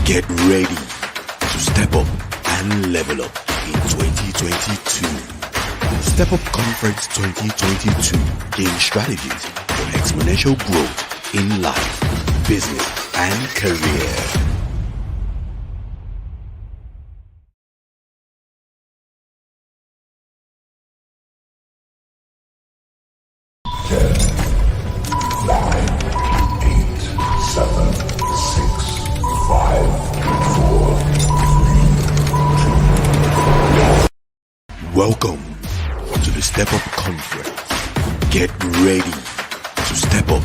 Get ready to step up and level up in 2022. Step Up Conference 2022 gain strategies for exponential growth in life, business, and career. Welcome to the Step Up Conference. Get ready to step up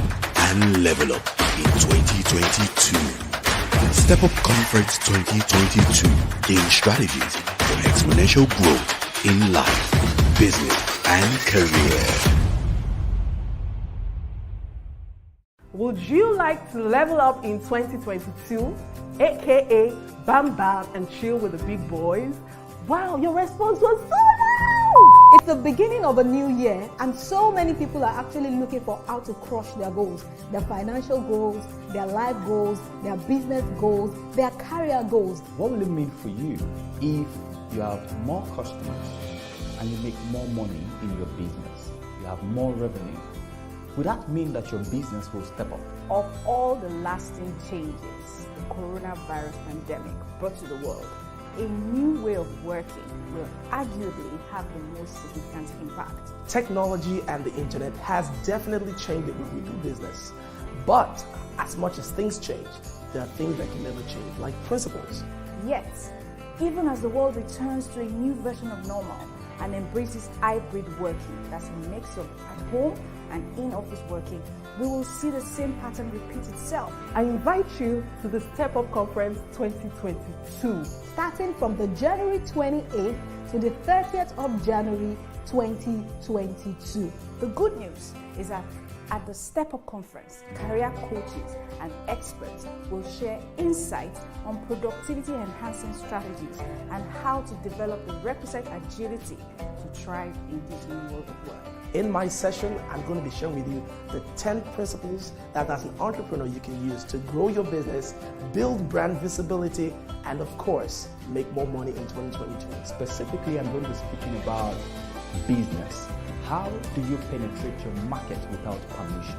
and level up in 2022. Step Up Conference 2022 gain strategies for exponential growth in life, business, and career. Would you like to level up in 2022, aka bam bam and chill with the big boys? Wow, your response was so loud! It's the beginning of a new year, and so many people are actually looking for how to crush their goals, their financial goals, their life goals, their business goals, their career goals. What will it mean for you if you have more customers and you make more money in your business? You have more revenue. Would that mean that your business will step up? Of all the lasting changes the coronavirus pandemic brought to the world, a new way of working will arguably have the most significant impact. Technology and the internet has definitely changed the way we do business. But as much as things change, there are things that can never change, like principles. Yet, even as the world returns to a new version of normal and embraces hybrid working, that's a mix of at home and in-office working, we will see the same pattern repeat itself. I invite you to the Step Up Conference 2022. Starting from the January 28th to the 30th of January 2022. The good news is that at the Step Up Conference, career coaches and experts will share insights on productivity enhancing strategies and how to develop the requisite agility to thrive in this new world of work. In my session, I'm going to be sharing with you the 10 principles that as an entrepreneur you can use to grow your business, build brand visibility, and of course, make more money in 2022. Specifically, I'm going to be speaking about business. How do you penetrate your market without permission?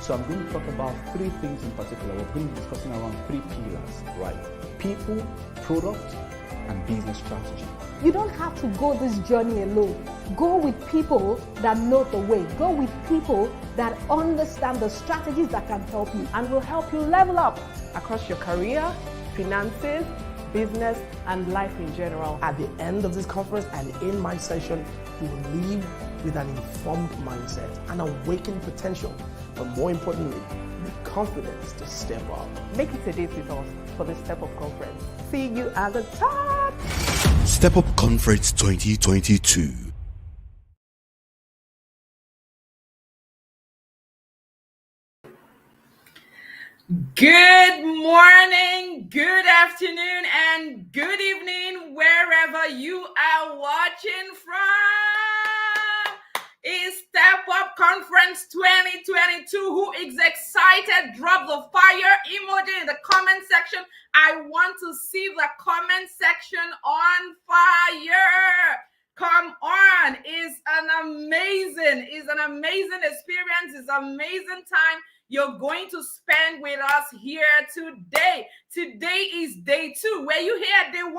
So I'm going to talk about three things in particular. We're going to be discussing around three pillars, right? People, product, and business strategy. You don't have to go this journey alone. Go with people that know the way. Go with people that understand the strategies that can help you. And will help you level up across your career, finances, business, and life in general. At the end of this conference and in my session, you will leave with an informed mindset, an awakened potential, but more importantly, the confidence to step up. Make it a date with us for the Step Up Conference. See you at the top! Step Up Conference 2022. Good morning, good afternoon, and good evening, wherever you are watching from. It's Step Up Conference 2022. Who is excited? Drop the fire emoji in the comment section. I want to see the comment section on fire. Come on. It's an amazing experience. It's an amazing time you're going to spend with us here today. Today is day 2. Were you here at day 1?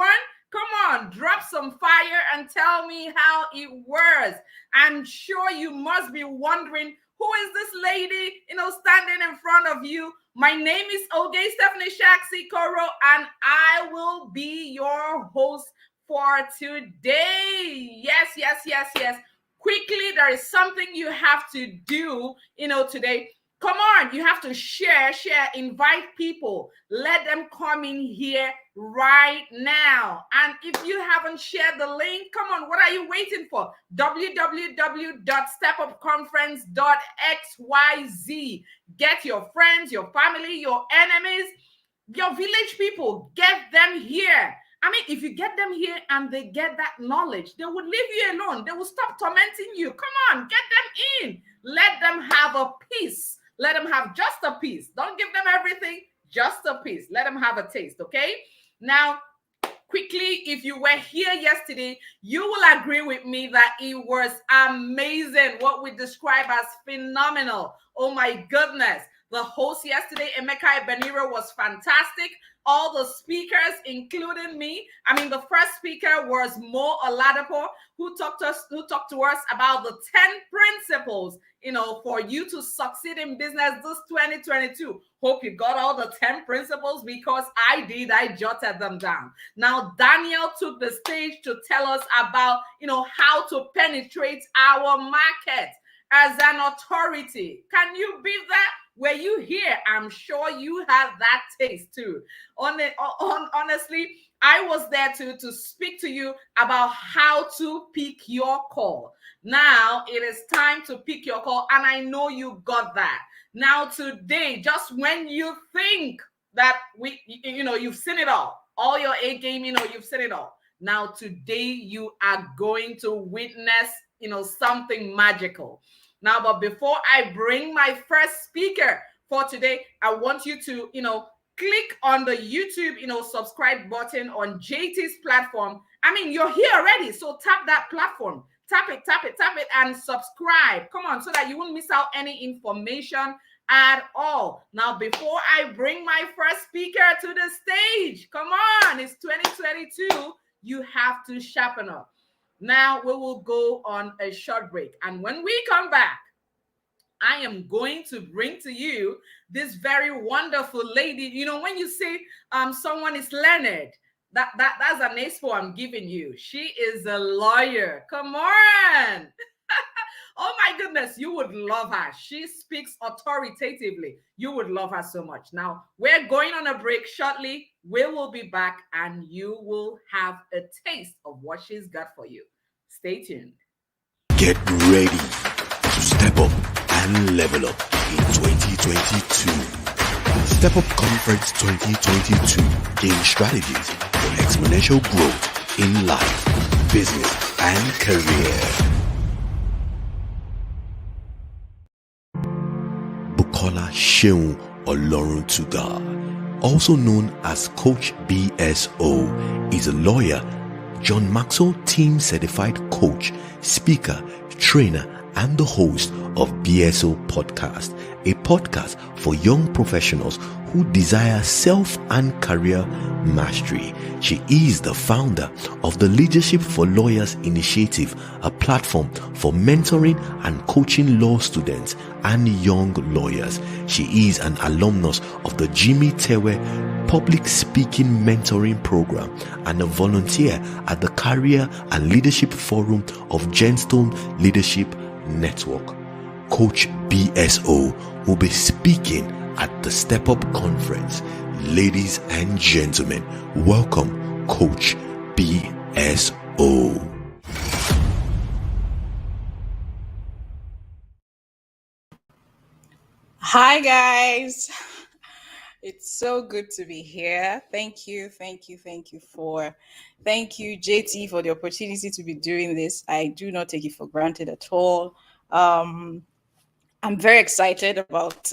Come on, drop some fire and tell me how it was. I'm sure you must be wondering, who is this lady, standing in front of you? My name is Oge Stephanie Shaxi Koro, and I will be your host for today. Yes. Quickly, there is something you have to do, today. Come on, you have to share, invite people. Let them come in here right now. And if you haven't shared the link, come on, what are you waiting for? www.stepupconference.xyz. Get your friends, your family, your enemies, your village people, get them here. I mean, if you get them here and they get that knowledge, they will leave you alone. They will stop tormenting you. Come on, get them in. Let them have a piece. Let them have just a piece. Don't give them everything. Just a piece. Let them have a taste, okay? Now, quickly, if you were here yesterday, you will agree with me that it was amazing, what we describe as phenomenal. Oh my goodness. The host yesterday, Emeka Ebeniro, was fantastic. All the speakers, including me. I mean, the first speaker was Mo Oladapo, who talked to us about the 10 principles, for you to succeed in business this 2022. Hope you got all the 10 principles, because I did. I jotted them down. Now, Daniel took the stage to tell us about, how to penetrate our market as an authority. Can you beat that? Were you here? I'm sure you have that taste too. Honestly, I was there to speak to you about how to pick your call. Now it is time to pick your call, and I know you got that. Now today, just when you think that you've seen it all your A game, you've seen it all. Now today you are going to witness, something magical. Now, but before I bring my first speaker for today, I want you to, click on the YouTube, subscribe button on JT's platform. I mean, you're here already, so tap that platform. Tap it, and subscribe. Come on, so that you won't miss out any information at all. Now, before I bring my first speaker to the stage, come on, it's 2022. You have to sharpen up. Now we will go on a short break. And when we come back, I am going to bring to you this very wonderful lady. When you say someone is learned, that's an expo I'm giving you. She is a lawyer. Come on. Oh my goodness, you would love her. She speaks authoritatively. You would love her so much. Now, we're going on a break shortly. We will be back, and you will have a taste of what she's got for you. Stay tuned. Get ready to step up and level up in 2022. Step Up Conference 2022 gain strategies for exponential growth in life, business, and career. Bukola Sheun Oloruntuga, also known as Coach BSO, is a lawyer, John Maxwell Team Certified Coach, speaker, trainer, and the host of BSO Podcast, a podcast for young professionals who desire self and career mastery. She is the founder of the Leadership for Lawyers Initiative, a platform for mentoring and coaching law students and young lawyers. She is an alumnus of the Jimmy Tewe Public Speaking Mentoring Program and a volunteer at the Career and Leadership Forum of Genstone Leadership Network. Coach BSO will be speaking at the Step Up Conference. Ladies and gentlemen, welcome Coach BSO. Hi guys, it's so good to be here. Thank you JT for the opportunity to be doing this. I do not take it for granted at all. I'm very excited about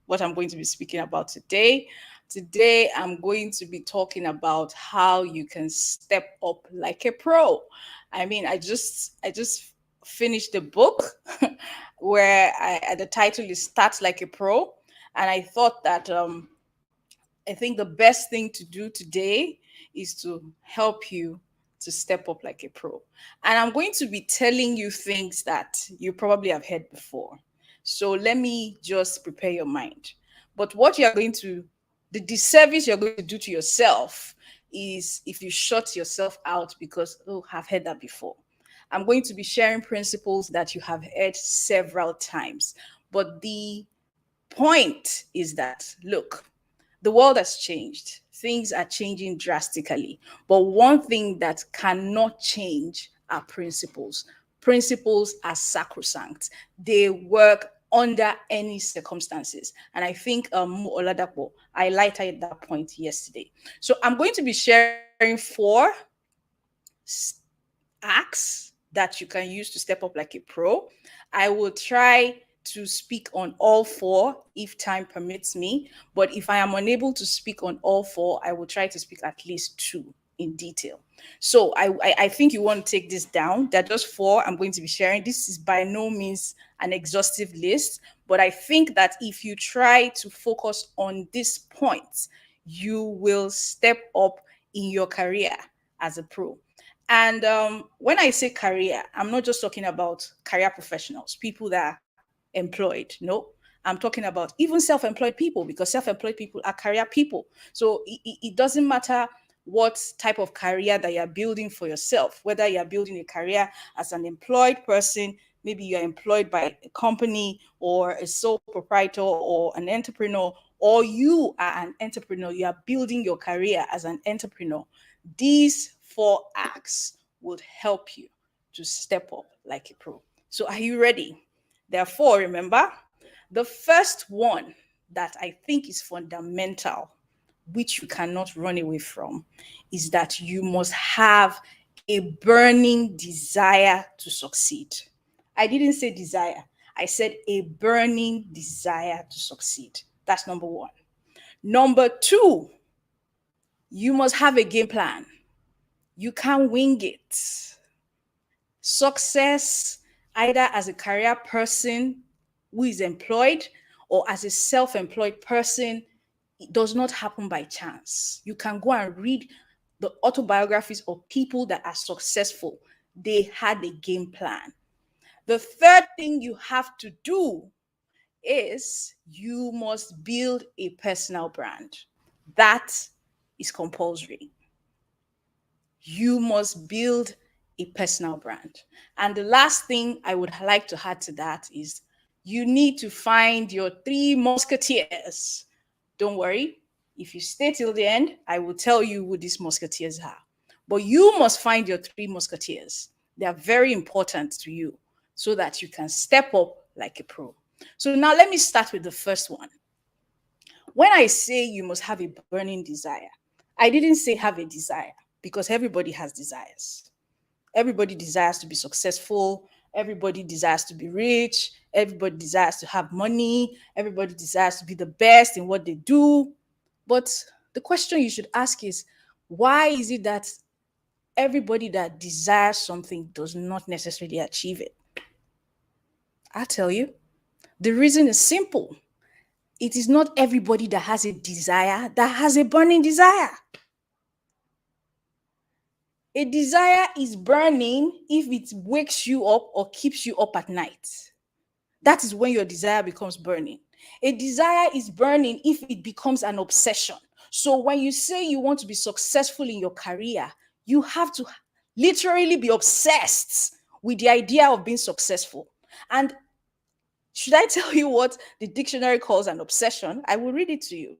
what I'm going to be speaking about today. Today I'm going to be talking about how you can step up like a pro. I mean, I just finished the book where the title is Start Like a Pro, and I thought that I think the best thing to do today is to help you to step up like a pro. And I'm going to be telling you things that you probably have heard before. So let me just prepare your mind. But what you're going to, the disservice you're going to do to yourself is if you shut yourself out because, oh, I've heard that before. I'm going to be sharing principles that you have heard several times. But the point is that, look, the world has changed. Things are changing drastically. But one thing that cannot change are principles. Principles are sacrosanct. They work under any circumstances. And I think Oladapo highlighted that point yesterday. So I'm going to be sharing 4 acts that you can use to step up like a pro. I will try to speak on all four if time permits me. But if I am unable to speak on all four, I will try to speak at least two in detail. So I think you want to take this down. There are just four I'm going to be sharing. This is by no means an exhaustive list, but I think that if you try to focus on these points, you will step up in your career as a pro. And when I say career, I'm not just talking about career professionals, people that are employed. No, I'm talking about even self-employed people, because self-employed people are career people. So it doesn't matter what type of career that you're building for yourself, whether you're building a career as an employed person, maybe you're employed by a company or a sole proprietor or an entrepreneur, or you are an entrepreneur, you are building your career as an entrepreneur. These 4 acts would help you to step up like a pro. So are you ready? There are 4, remember? The first one that I think is fundamental, which you cannot run away from, is that you must have a burning desire to succeed. I didn't say desire. I said a burning desire to succeed. That's number 1. Number 2, you must have a game plan. You can't wing it. Success, either as a career person who is employed or as a self-employed person, it does not happen by chance. You can go and read the autobiographies of people that are successful. They had a game plan. The third thing you have to do is you must build a personal brand. That is compulsory. You must build a personal brand. And the last thing I would like to add to that is you need to find your 3 musketeers. Don't worry, if you stay till the end, I will tell you who these musketeers are. But you must find your 3 musketeers. They are very important to you so that you can step up like a pro. So now let me start with the first one. When I say you must have a burning desire, I didn't say have a desire, because everybody has desires. Everybody desires to be successful. Everybody desires to be rich. Everybody desires to have money. Everybody desires to be the best in what they do. But the question you should ask is, why is it that everybody that desires something does not necessarily achieve it? I'll tell you. The reason is simple. It is not everybody that has a desire that has a burning desire. A desire is burning if it wakes you up or keeps you up at night. That is when your desire becomes burning. A desire is burning if it becomes an obsession. So when you say you want to be successful in your career, you have to literally be obsessed with the idea of being successful. And should I tell you what the dictionary calls an obsession? I will read it to you.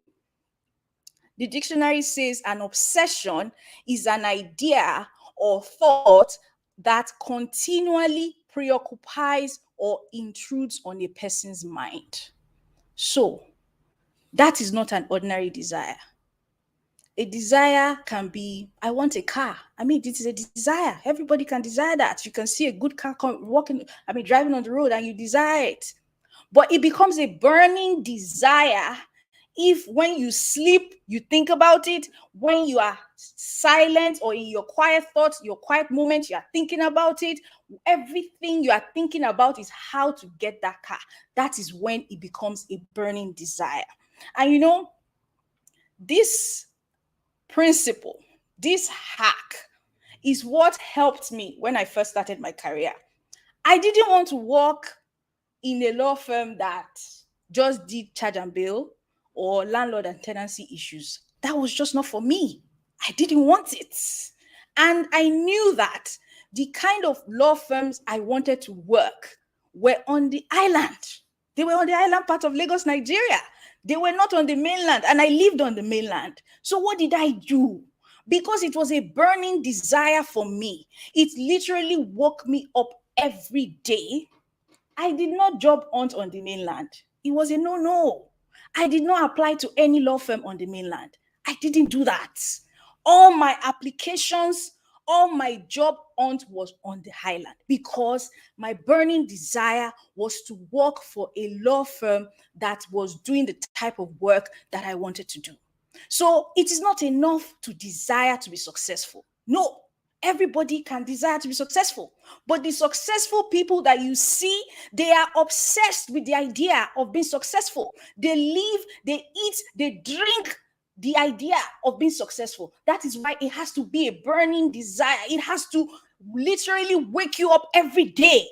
The dictionary says an obsession is an idea or thought that continually preoccupies or intrudes on a person's mind. So that is not an ordinary desire. A desire can be, I want a car. I mean, it is a desire. Everybody can desire that. You can see a good car driving on the road and you desire it. But it becomes a burning desire if when you sleep, you think about it, when you are silent or in your quiet thoughts, your quiet moments, you are thinking about it, everything you are thinking about is how to get that car. That is when it becomes a burning desire. And you know, this principle, this hack is what helped me when I first started my career. I didn't want to work in a law firm that just did charge and bill or landlord and tenancy issues. That was just not for me. I didn't want it. And I knew that the kind of law firms I wanted to work were on the island. They were on the island part of Lagos, Nigeria. They were not on the mainland, and I lived on the mainland. So what did I do? Because it was a burning desire for me. It literally woke me up every day. I did not job hunt on the mainland. It was a no. I did not apply to any law firm on the mainland. I didn't do that. All my applications, all my job hunt was on the highland because my burning desire was to work for a law firm that was doing the type of work that I wanted to do. So it is not enough to desire to be successful. No, everybody can desire to be successful. But the successful people that you see, they are obsessed with the idea of being successful. They live, they eat, they drink the idea of being successful. That is why it has to be a burning desire. It has to literally wake you up every day.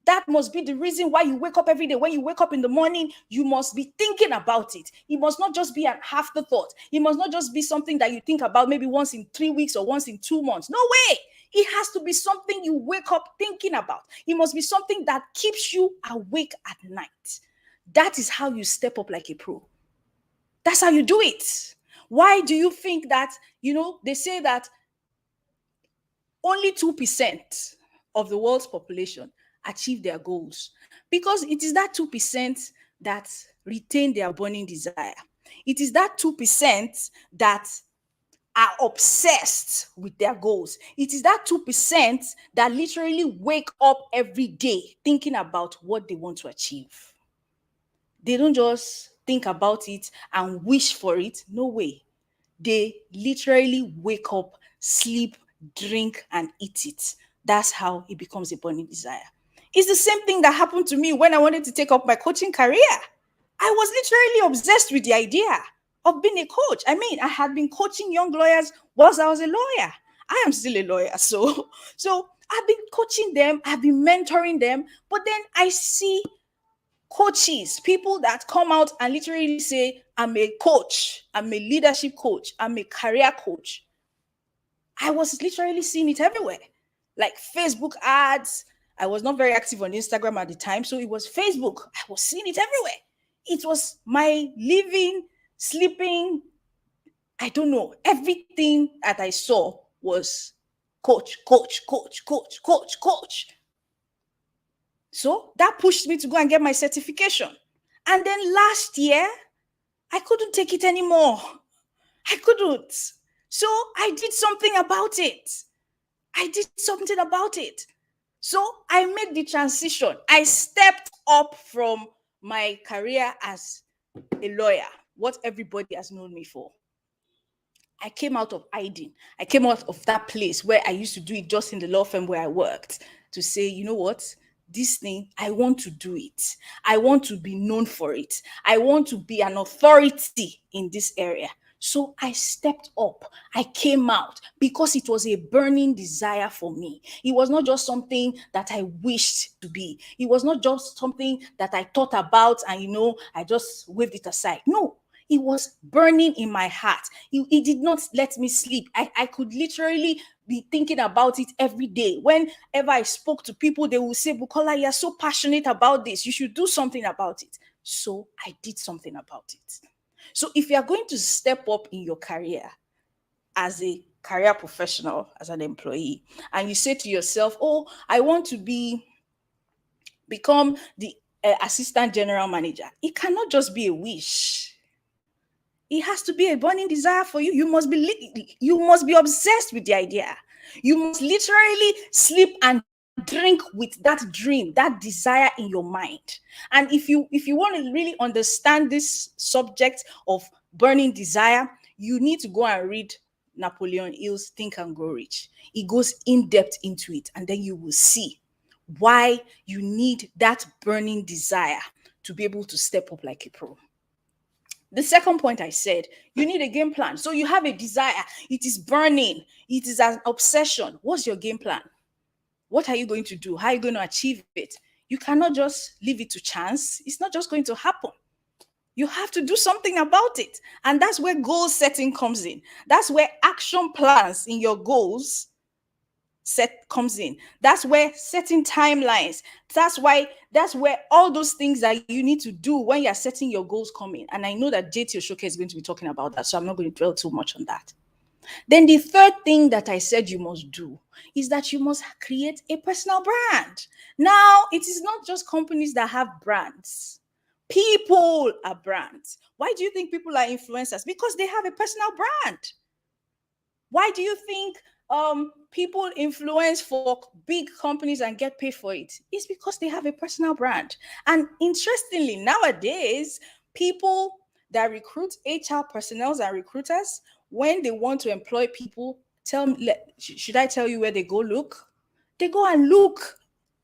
That must be the reason why you wake up every day. When you wake up in the morning, you must be thinking about it. It must not just be an afterthought. It must not just be something that you think about maybe once in 3 weeks or once in 2 months. No way. It has to be something you wake up thinking about. It must be something that keeps you awake at night. That is how you step up like a pro. That's how you do it. Why do you think that, they say that only 2% of the world's population achieve their goals? Because it is that 2% that retain their burning desire. It is that 2% that are obsessed with their goals. It is that 2% that literally wake up every day thinking about what they want to achieve. They don't just think about it and wish for it. No way. They literally wake up, sleep, drink, and eat it. That's how it becomes a burning desire. It's the same thing that happened to me when I wanted to take up my coaching career. I was literally obsessed with the idea of being a coach. I mean, I had been coaching young lawyers whilst I was a lawyer. I am still a lawyer. So I've been coaching them, I've been mentoring them, but then I see coaches, people that come out and literally say, I'm a coach, I'm a leadership coach, I'm a career coach. I was literally seeing it everywhere, like Facebook ads. I was not very active on Instagram at the time, so it was Facebook. I was seeing it everywhere. It was my living, sleeping, I don't know, everything that I saw was coach, coach, coach, coach, coach, coach. So that pushed me to go and get my certification. And then last year, I couldn't take it anymore. I couldn't. So I did something about it. So I made the transition. I stepped up from my career as a lawyer, what everybody has known me for. I came out of hiding. I came out of that place where I used to do it just in the law firm where I worked to say, you know what? This thing, I want to do it. I want to be known for it. I want to be an authority in this area. So I stepped up. I came out because it was a burning desire for me. It was not just something that I wished to be. It was not just something that I thought about and, I just waved it aside. No, it was burning in my heart. It did not let me sleep. I could literally be thinking about it every day. Whenever I spoke to people, they would say, Bukola, you're so passionate about this. You should do something about it. So I did something about it. So if you're going to step up in your career as a career professional, as an employee, and you say to yourself, oh, I want to become the assistant general manager, it cannot just be a wish. It has to be a burning desire for you. You must be obsessed with the idea. You must literally sleep and drink with that dream, that desire in your mind. And if you want to really understand this subject of burning desire, you need to go and read Napoleon Hill's Think and Grow Rich. It goes in depth into it, and then you will see why you need that burning desire to be able to step up like a pro. The second point I said, you need a game plan. So you have a desire. It is burning. It is an obsession. What's your game plan? What are you going to do? How are you going to achieve it? You cannot just leave it to chance. It's not just going to happen. You have to do something about it. And that's where goal setting comes in. That's where action plans in your goals comes in. That's where setting timelines. That's where all those things that you need to do when you're setting your goals come in. And I know that JT Oshoke is going to be talking about that, so I'm not going to dwell too much on that. Then the third thing that I said you must do is that you must create a personal brand. Now, it is not just companies that have brands. People are brands. Why do you think people are influencers? Because they have a personal brand. Why do you think people influence for big companies and get paid for it? It's because they have a personal brand. And interestingly, nowadays, people that recruit HR personnel and recruiters, when they want to employ people, should I tell you where they go look? They go and look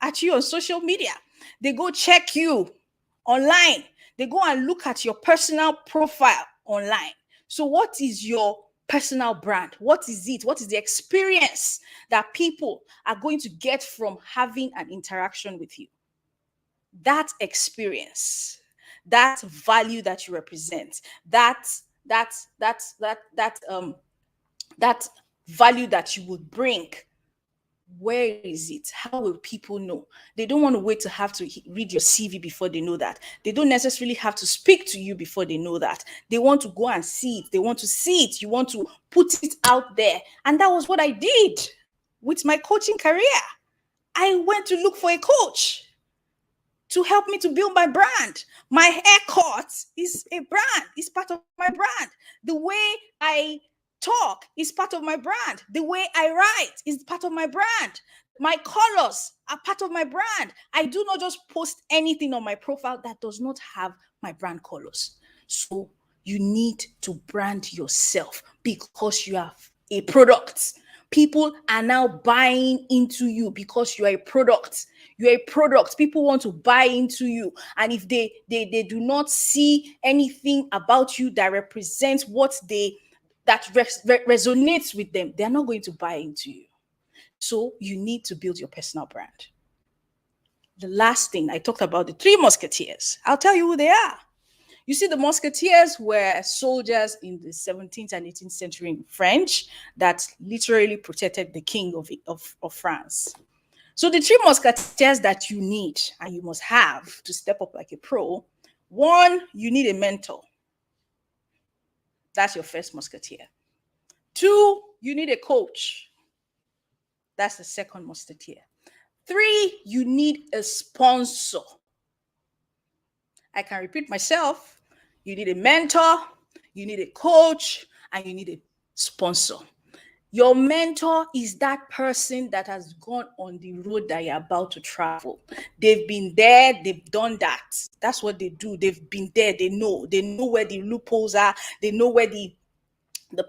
at you on social media. They go check you online. They go and look at your personal profile online. So what is your personal brand? What is it? What is the experience that people are going to get from having an interaction with you? That experience, that value that you represent, that value that you would bring, where is it? How will people know? They don't want to wait to have to read your CV before they know that. They don't necessarily have to speak to you before they know that. They want to go and see it. They want to see it. You want to put it out there. And that was what I did with my coaching career. I went to look for a coach to help me to build my brand. My haircut is a brand. It's part of my brand. The way I talk is part of my brand. The way I write is part of my brand. My colors are part of my brand. I do not just post anything on my profile that does not have my brand colors. So you need to brand yourself because you have a product. People are now buying into you because you are a product. You're a product. People want to buy into you. And if they do not see anything about you that represents resonates with them, they're not going to buy into you. So you need to build your personal brand. The last thing, I talked about the three musketeers. I'll tell you who they are. You see, the musketeers were soldiers in the 17th and 18th century in French that literally protected the king of France. So the three musketeers that you need and you must have to step up like a pro: one, you need a mentor. That's your first musketeer. Two, you need a coach. That's the second musketeer. Three, you need a sponsor. I can repeat myself. You need a mentor, you need a coach, and you need a sponsor. Your mentor is that person that has gone on the road that you're about to travel. They've been there, they've done that. That's what they do. They've been there, they know where the loopholes are, they know where the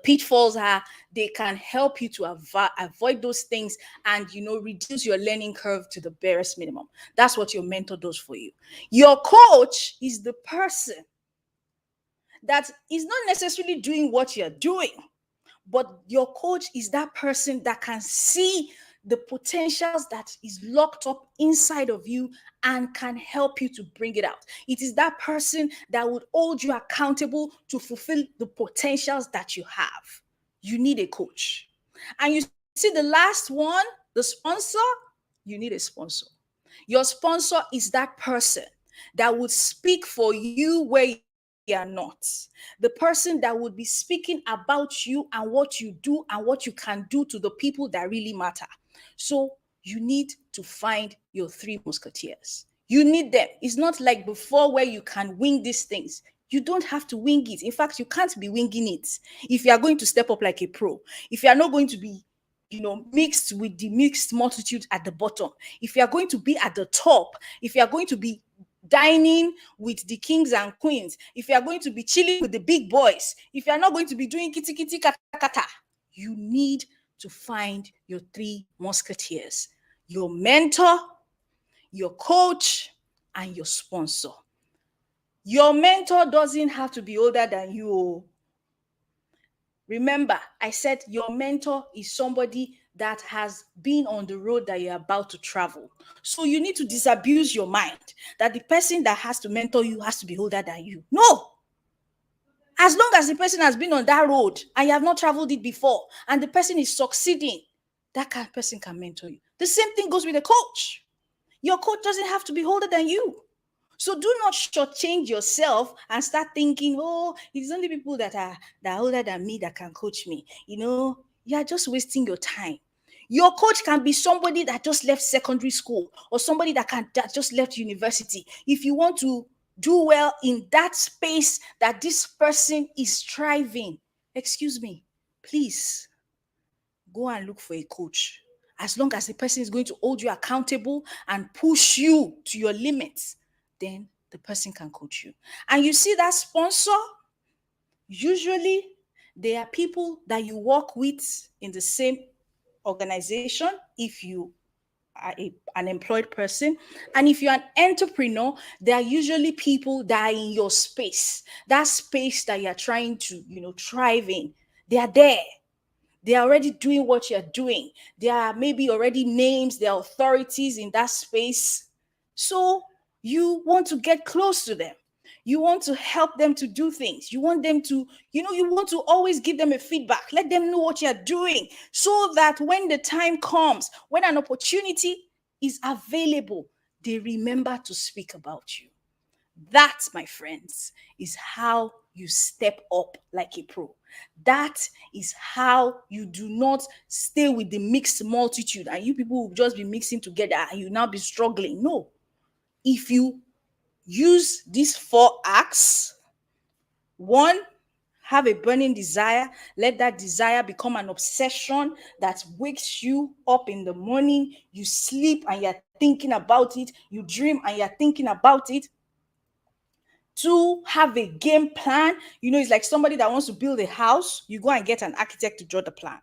pitfalls are. They can help you to avoid those things and, reduce your learning curve to the barest minimum. That's what your mentor does for you. Your coach is the person that is not necessarily doing what you're doing, but your coach is that person that can see the potentials that is locked up inside of you and can help you to bring it out. It is that person that would hold you accountable to fulfill the potentials that you have. You need a coach. And you see the last one, the sponsor, you need a sponsor. Your sponsor is that person that would speak for you where you are not. The person that would be speaking about you and what you do and what you can do to the people that really matter. So you need to find your three musketeers. You need them. It's not like before where you can wing these things. You don't have to wing it. In fact, you can't be winging it. If you are going to step up like a pro, if you are not going to be, mixed with the mixed multitude at the bottom, if you are going to be at the top, if you are going to be dining with the kings and queens, if you are going to be chilling with the big boys, if you are not going to be doing kitty kitty kata kata, you need to find your three musketeers: your mentor, your coach, and your sponsor. Your mentor doesn't have to be older than you. Remember, I said your mentor is somebody that has been on the road that you're about to travel. So you need to disabuse your mind that the person that has to mentor you has to be older than you. No. As long as the person has been on that road and you have not traveled it before and the person is succeeding, that kind of person can mentor you. The same thing goes with a coach. Your coach doesn't have to be older than you. So do not shortchange yourself and start thinking, oh, it's only people that are older than me that can coach me. You're just wasting your time. Your coach can be somebody that just left secondary school or somebody that just left university. If you want to do well in that space that this person is striving, excuse me, please go and look for a coach. As long as the person is going to hold you accountable and push you to your limits, then the person can coach you. And you see that sponsor, usually they are people that you work with in the same organization if you are an employed person. And if you're an entrepreneur, they are usually people that are in your space, that space that you're trying to, thrive in. They are there. They are already doing what you're doing. They are maybe already names, they are authorities in that space. So you want to get close to them. You want to help them to do things. You want them to, you want to always give them a feedback. Let them know what you're doing so that when the time comes, when an opportunity is available, they remember to speak about you. That, my friends, is how you step up like a pro. That is how you do not stay with the mixed multitude and you people will just be mixing together and you now be struggling. No. If you use these 4 acts, 1, have a burning desire. Let that desire become an obsession that wakes you up in the morning. You sleep and you're thinking about it. You dream and you're thinking about it. 2, have a game plan. It's like somebody that wants to build a house. You go and get an architect to draw the plan.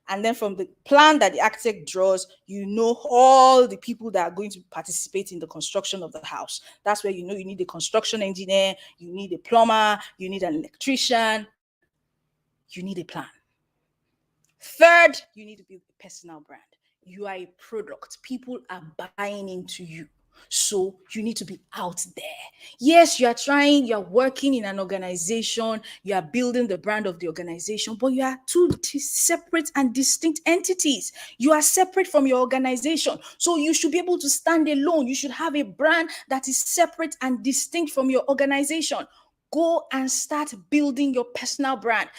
And then from the plan that the architect draws, all the people that are going to participate in the construction of the house. That's where you need a construction engineer, you need a plumber, you need an electrician, you need a plan. 3rd, you need to build a personal brand. You are a product. People are buying into you. So you need to be out there. Yes, you're working in an organization, you are building the brand of the organization, but you are 2 separate and distinct entities. You are separate from your organization. So you should be able to stand alone. You should have a brand that is separate and distinct from your organization. Go and start building your personal brand.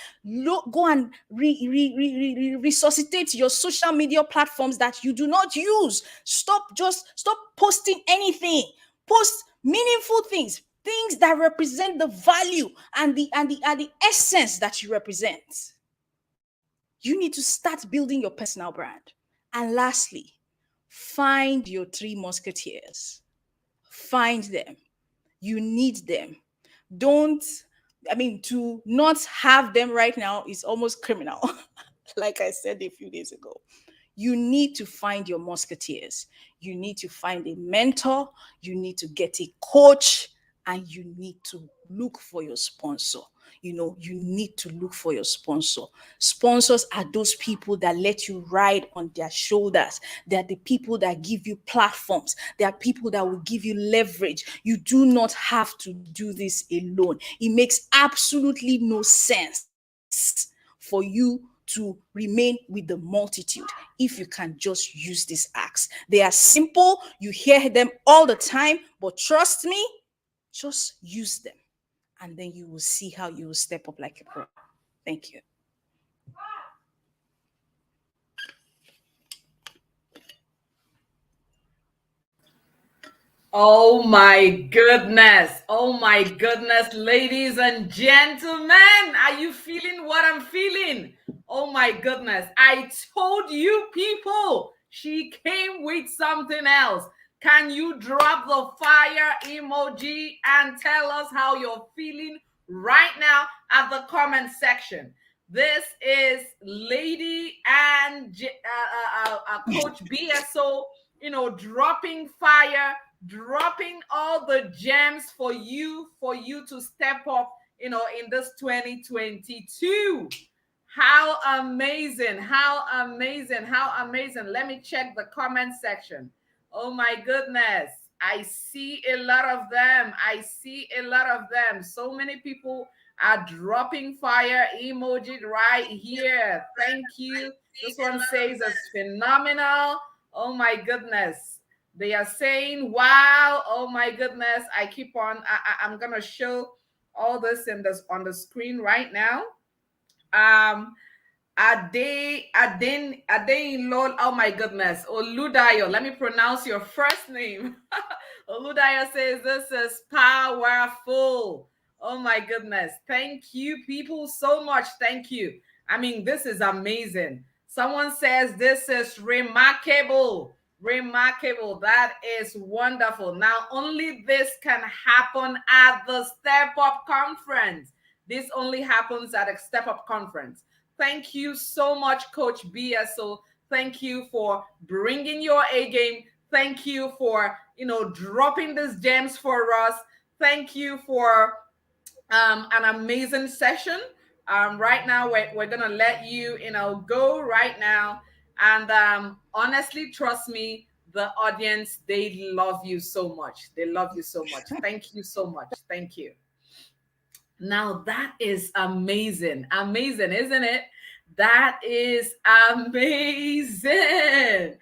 Go and resuscitate your social media platforms that you do not use. Stop posting anything. Post meaningful things that represent the value and the essence that you represent. You need to start building your personal brand. And lastly, find your 3 musketeers. Find them. You need them. To not have them right now is almost criminal. Like I said a few days ago, you need to find your musketeers. You need to find a mentor. You need to get a coach and you need to look for your sponsor. You need to look for your sponsor. Sponsors are those people that let you ride on their shoulders. They are the people that give you platforms. They are people that will give you leverage. You do not have to do this alone. It makes absolutely no sense for you to remain with the multitude if you can just use these acts. They are simple. You hear them all the time, but trust me, just use them. And then you will see how you will step up like a pro. Thank you. Oh my goodness. Oh my goodness, ladies and gentlemen. Are you feeling what I'm feeling? Oh my goodness. I told you people, she came with something else. Can you drop the fire emoji and tell us how you're feeling right now at the comment section? This is Lady and Coach BSO, dropping fire, dropping all the gems for you to step up, in this 2022. How amazing, how amazing, how amazing. Let me check the comment section. Oh my goodness. I see a lot of them. I see a lot of them. So many people are dropping fire emoji right here. Thank you. This one says it's phenomenal. Oh my goodness. They are saying, wow. Oh my goodness. I keep on. I'm going to show all this on the screen right now. Adein Lol, oh my goodness. Oludayo, let me pronounce your first name. Oludayo says this is powerful. Oh my goodness. Thank you, people, so much. Thank you. I mean, this is amazing. Someone says this is remarkable. Remarkable. That is wonderful. Now, only this can happen at the Step Up Conference. This only happens at a Step Up Conference. Thank you so much, Coach BSO. Thank you for bringing your A game. Thank you for, dropping these gems for us. Thank you for an amazing session. Right now, we're going to let you, go right now. And honestly, trust me, the audience, they love you so much. They love you so much. Thank you so much. Thank you. Now, that is amazing. Amazing, isn't it? That is amazing.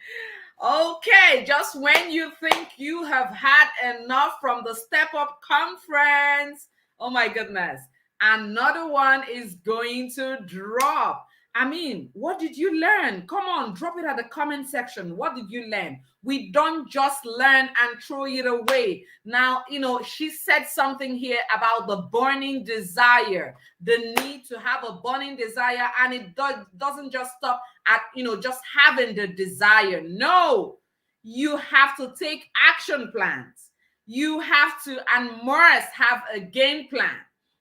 Okay, just when you think you have had enough from the Step Up Conference, oh my goodness, another one is going to drop. I mean, what did you learn? Come on, drop it at the comment section. What did you learn? We don't just learn and throw it away. Now, she said something here about the burning desire, the need to have a burning desire, and it doesn't just stop at, just having the desire. No, you have to take action plans. You have to and must have a game plan,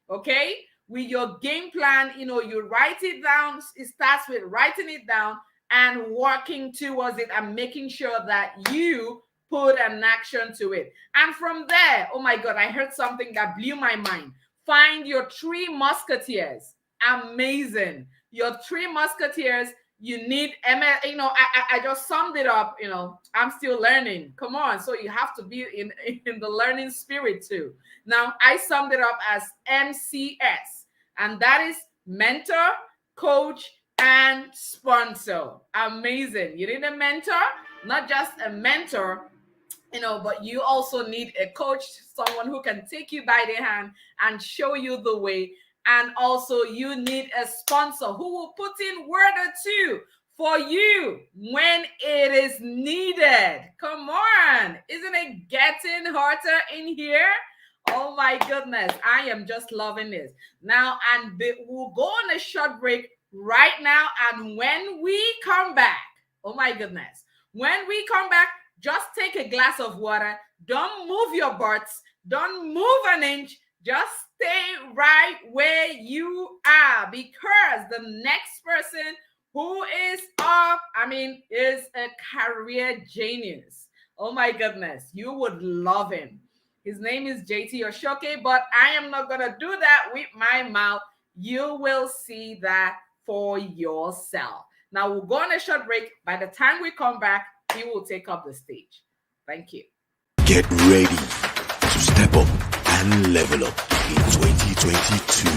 okay? With your game plan, you write it down. It starts with writing it down and working towards it and making sure that you put an action to it. And from there, oh my God, I heard something that blew my mind. Find your 3 musketeers. Amazing. Your 3 musketeers. You need, I just summed it up, I'm still learning. Come on. So you have to be in the learning spirit too. Now, I summed it up as MCS, and that is mentor, coach, and sponsor. Amazing. You need a mentor, not just a mentor, but you also need a coach, someone who can take you by the hand and show you the way. And also you need a sponsor who will put in word or two for you when it is needed. Come on. Isn't it getting hotter in here? Oh my goodness. I am just loving this. Now, and we'll go on a short break right now. And when we come back, oh my goodness, when we come back, just take a glass of water. Don't move your butts. Don't move an inch. Just stay right where you are, because the next person who is up, is a career genius. Oh my goodness, you would love him. His name is JT Oshoke, but I am not going to do that with my mouth. You will see that for yourself. Now we'll go on a short break. By the time we come back, he will take up the stage. Thank you. Get ready to step up and level up in 2022.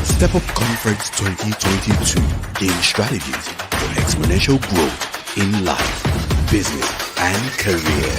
Step Up Conference 2022. Gain strategies for exponential growth in life, business, and career.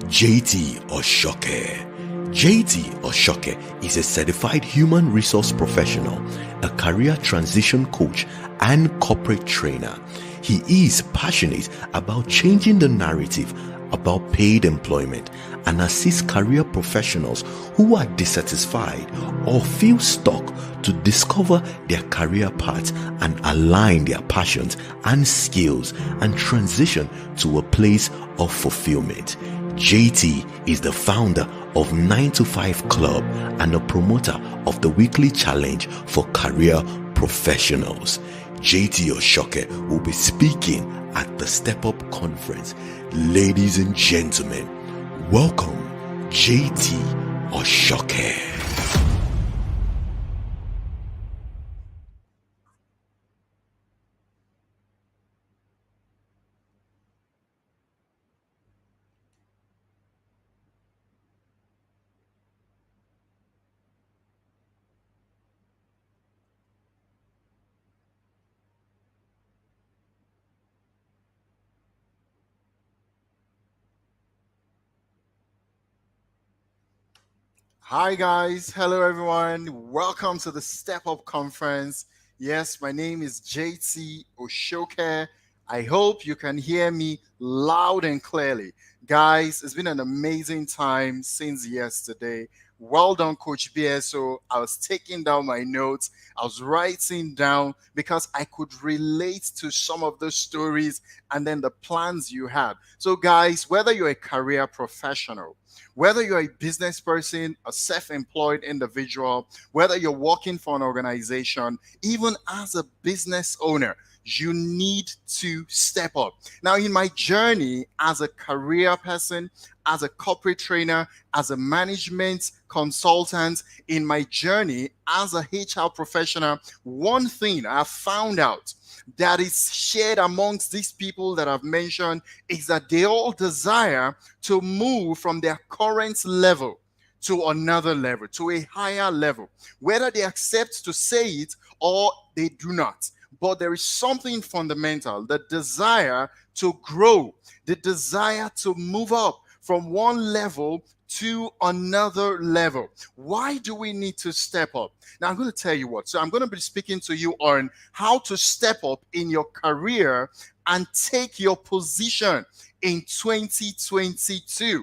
JT Oshoke. JT Oshoke is a certified human resource professional, a career transition coach, and corporate trainer. He is passionate about changing the narrative about paid employment and assists career professionals who are dissatisfied or feel stuck to discover their career path and align their passions and skills and transition to a place of fulfillment. JT is the founder of 9 to 5 Club and a promoter of the weekly challenge for career professionals. JT Oshoke will be speaking at the Step Up Conference. Ladies and gentlemen, welcome JT Oshoke. Hi guys, hello everyone. Welcome to the Step Up Conference. Yes, my name is JT Oshoke. I hope you can hear me loud and clearly. Guys, it's been an amazing time since yesterday. Well done, Coach BSO. I was taking down my notes. I was writing down because I could relate to some of the stories and then the plans you had. So, guys, whether you're a career professional, whether you're a business person, a self-employed individual, whether you're working for an organization, even as a business owner, you need to step up. Now, in my journey as a career person, as a corporate trainer, as a management consultant, in my journey as a HR professional, one thing I found out that is shared amongst these people that I've mentioned is that they all desire to move from their current level to another level, to a higher level, whether they accept to say it or they do not. But there is something fundamental, the desire to grow, the desire to move up from one level to another level. Why do we need to step up? Now, I'm going to tell you what. So I'm going to be speaking to you on how to step up in your career and take your position in 2022.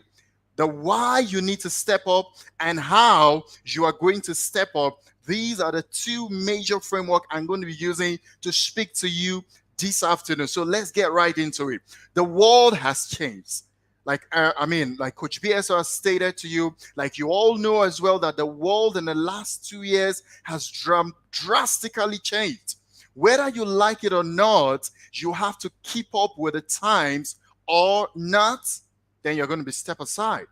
The why you need to step up and how you are going to step up. These are the two major framework I'm going to be using to speak to you this afternoon. So let's get right into it. The world has changed. Like Coach BSO has stated to you, like you all know as well, that the world in the last 2 years has drastically changed. Whether you like it or not, you have to keep up with the times or not, then you're going to be step aside.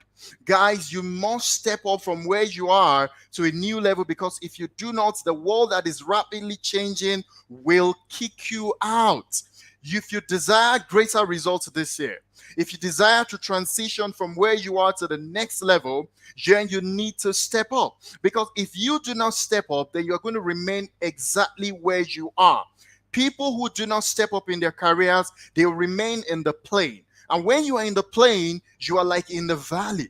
Guys, you must step up from where you are to a new level, because if you do not, the world that is rapidly changing will kick you out. If you desire greater results this year, if you desire to transition from where you are to the next level, then you need to step up. Because if you do not step up, then you're going to remain exactly where you are. People who do not step up in their careers, they will remain in the plane. And when you are in the plane, you are like in the valley.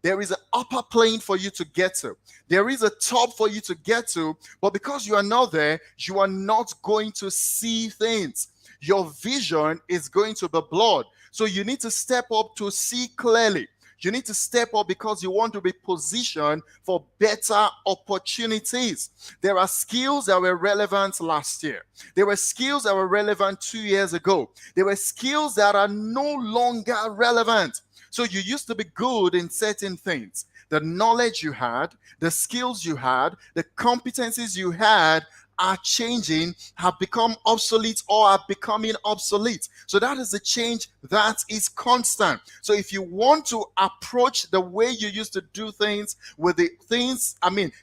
There is an upper plane for you to get to. There is a top for you to get to. But because you are not there, you are not going to see things. Your vision is going to be blurred. So you need to step up to see clearly. You need to step up because you want to be positioned for better opportunities. There are skills that were relevant last year. There were skills that were relevant 2 years ago. There were skills that are no longer relevant. So you used to be good in certain things. The knowledge you had, the skills you had, the competencies you had are changing, have become obsolete or are becoming obsolete. So that is the change that is constant. So if you want to approach the way you used to do things with the things,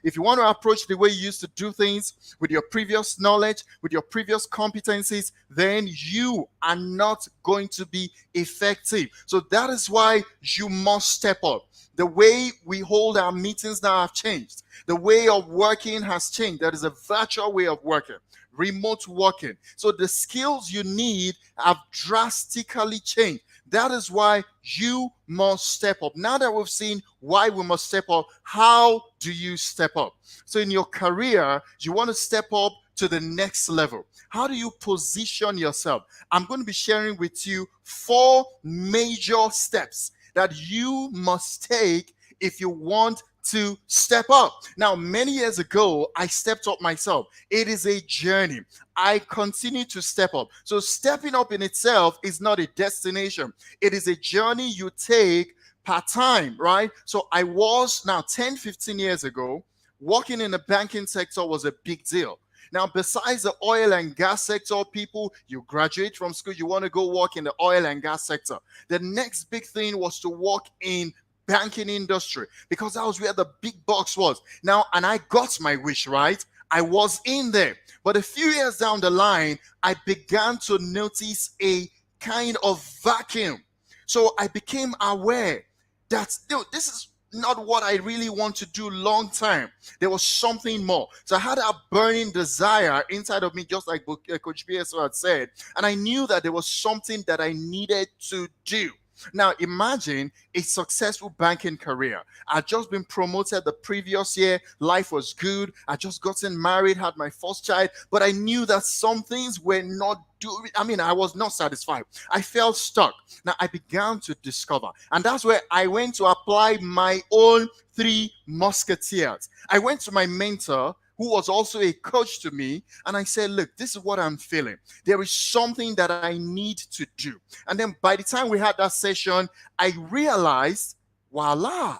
if you want to approach the way you used to do things with your previous knowledge, with your previous competencies, then you are not going to be effective. So that is why you must step up. The way we hold our meetings now have changed. The way of working has changed. There is a virtual way of working, remote working. So the skills you need have drastically changed. That is why you must step up. Now that we've seen why we must step up, how do you step up? So in your career, you want to step up to the next level. How do you position yourself? I'm going to be sharing with you 4 major steps that you must take if you want to step up. Now, many years ago, I stepped up myself. It is a journey. I continue to step up. So stepping up in itself is not a destination. It is a journey you take per time, right? So I was now 10, 15 years ago, working in the banking sector was a big deal. Now, besides the oil and gas sector, people, you graduate from school, you want to go work in the oil and gas sector. The next big thing was to work in banking industry because that was where the big box was. Now, and I got my wish, right? I was in there. But a few years down the line, I began to notice a kind of vacuum. So I became aware that this is not what I really want to do long term. There was something more. So I had a burning desire inside of me, just like Coach BSO had said. And I knew that there was something that I needed to do. Now, imagine a successful banking career. I'd just been promoted the previous year. Life was good. I just gotten married, had my first child, but I knew that some things were not doing. I was not satisfied. I felt stuck. Now, I began to discover, and that's where I went to apply my own 3 musketeers. I went to my mentor, who was also a coach to me, and I said, look, this is what I'm feeling. There is something that I need to do. And then by the time we had that session, I realized, voila,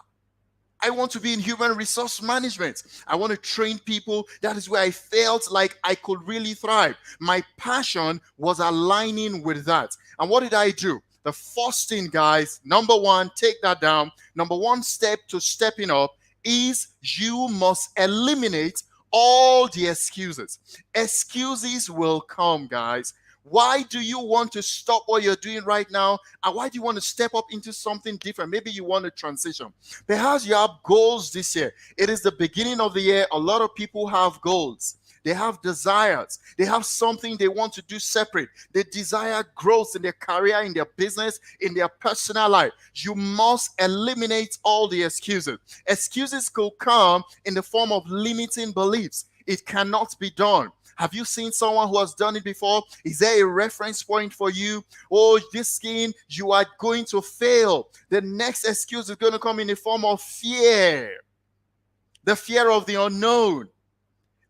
I want to be in human resource management. I want to train people. That is where I felt like I could really thrive. My passion was aligning with that. And what did I do? The first thing, guys, number 1, take that down. Number 1 step to stepping up is you must eliminate all the excuses. Excuses will come, guys. Why do you want to stop what you're doing right now? And why do you want to step up into something different? Maybe you want to transition. Perhaps you have goals this year. It is the beginning of the year. A lot of people have goals. They have desires. They have something they want to do separate. They desire growth in their career, in their business, in their personal life. You must eliminate all the excuses. Excuses could come in the form of limiting beliefs. It cannot be done. Have you seen someone who has done it before? Is there a reference point for you? Oh, this skin, you are going to fail. The next excuse is going to come in the form of fear. The fear of the unknown.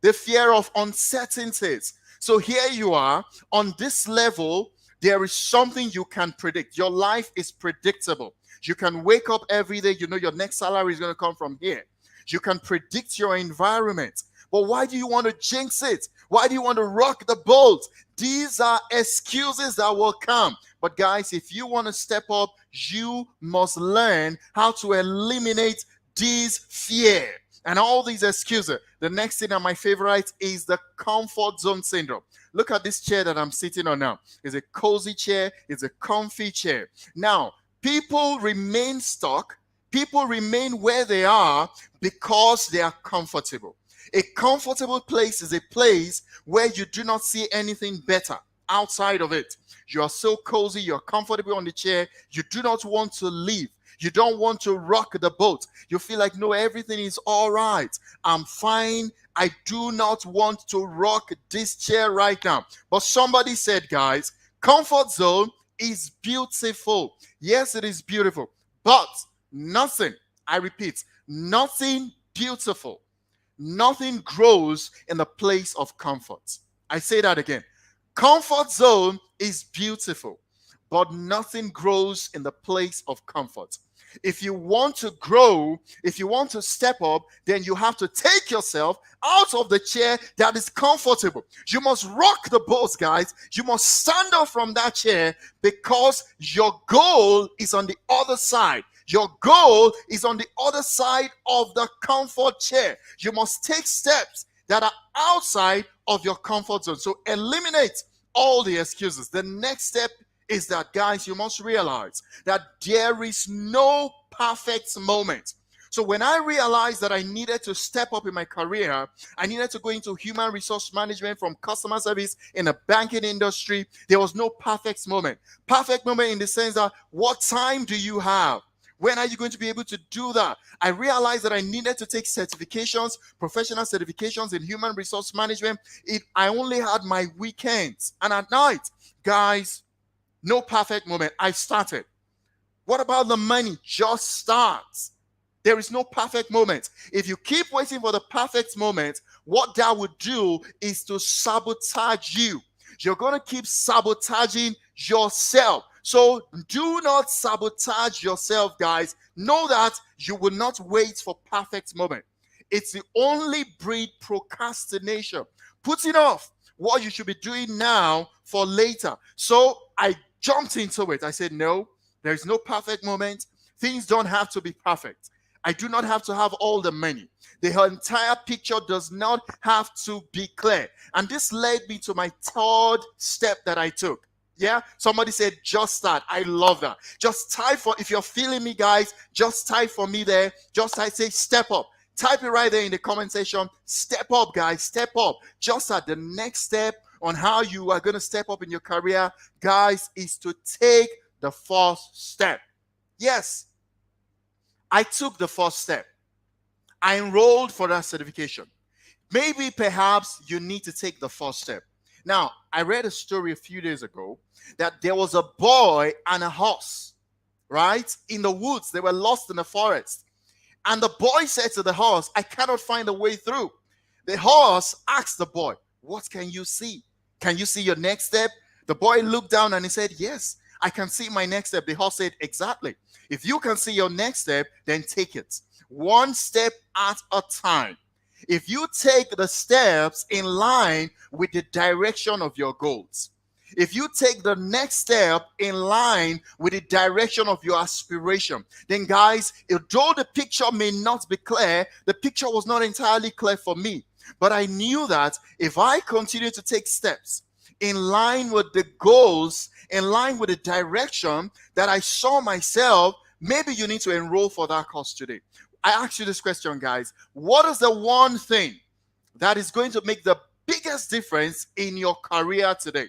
The fear of uncertainties. So here you are on this level. There is something you can predict. Your life is predictable. You can wake up every day. You know your next salary is going to come from here. You can predict your environment. But why do you want to jinx it? Why do you want to rock the boat? These are excuses that will come. But guys, if you want to step up, you must learn how to eliminate these fear and all these excuses. The next thing and my favorite is the comfort zone syndrome. Look at this chair that I'm sitting on now. It's a cozy chair. It's a comfy chair. Now, people remain stuck. People remain where they are because they are comfortable. A comfortable place is a place where you do not see anything better outside of it. You are so cozy. You're comfortable on the chair. You do not want to leave. You don't want to rock the boat. You feel like, no, everything is all right. I'm fine. I do not want to rock this chair right now. But somebody said, guys, comfort zone is beautiful. Yes, it is beautiful. But nothing, I repeat, nothing beautiful, nothing grows in the place of comfort. I say that again. Comfort zone is beautiful, but nothing grows in the place of comfort. If you want to grow, if you want to step up, then you have to take yourself out of the chair that is comfortable. You must rock the boat, guys. You must stand up from that chair because your goal is on the other side. Your goal is on the other side of the comfort chair. You must take steps that are outside of your comfort zone. So eliminate all the excuses. The next step is that, guys, you must realize that there is no perfect moment. So when I realized that I needed to step up in my career, I needed to go into human resource management from customer service in the banking industry, there was no perfect moment. Perfect moment in the sense that, what time do you have? When are you going to be able to do that? I realized that I needed to take certifications, professional certifications in human resource management. I only had my weekends. And at night, guys, no perfect moment. I started. What about the money? Just starts. There is no perfect moment. If you keep waiting for the perfect moment, what that would do is to sabotage you. You're going to keep sabotaging yourself. So do not sabotage yourself, guys. Know that you will not wait for perfect moment. It's the only breed procrastination. Putting off what you should be doing now for later. So I jumped into it. I said, no, there is no perfect moment. Things don't have to be perfect. I do not have to have all the money. The entire picture does not have to be clear. And this led me to my third step that I took. Yeah, somebody said, just start. I love that. Just type for, if you're feeling me, guys, just type for me there. Just type, say, step up. Type it right there in the comment section. Step up, guys, step up. Just at the next step on how you are going to step up in your career, guys, is to take the first step. Yes, I took the first step. I enrolled for that certification. Maybe perhaps you need to take the first step. Now, I read a story a few days ago that there was a boy and a horse, right? In the woods. They were lost in the forest. And the boy said to the horse, I cannot find a way through. The horse asked the boy, what can you see? Can you see your next step? The boy looked down and he said, yes, I can see my next step. The horse said, exactly. If you can see your next step, then take it. One step at a time. If you take the steps in line with the direction of your goals, if you take the next step in line with the direction of your aspiration, then guys, although the picture may not be clear, the picture was not entirely clear for me. But I knew that if I continue to take steps in line with the goals, in line with the direction that I saw myself, maybe you need to enroll for that course today. I ask you this question, guys. What is the one thing that is going to make the biggest difference in your career today?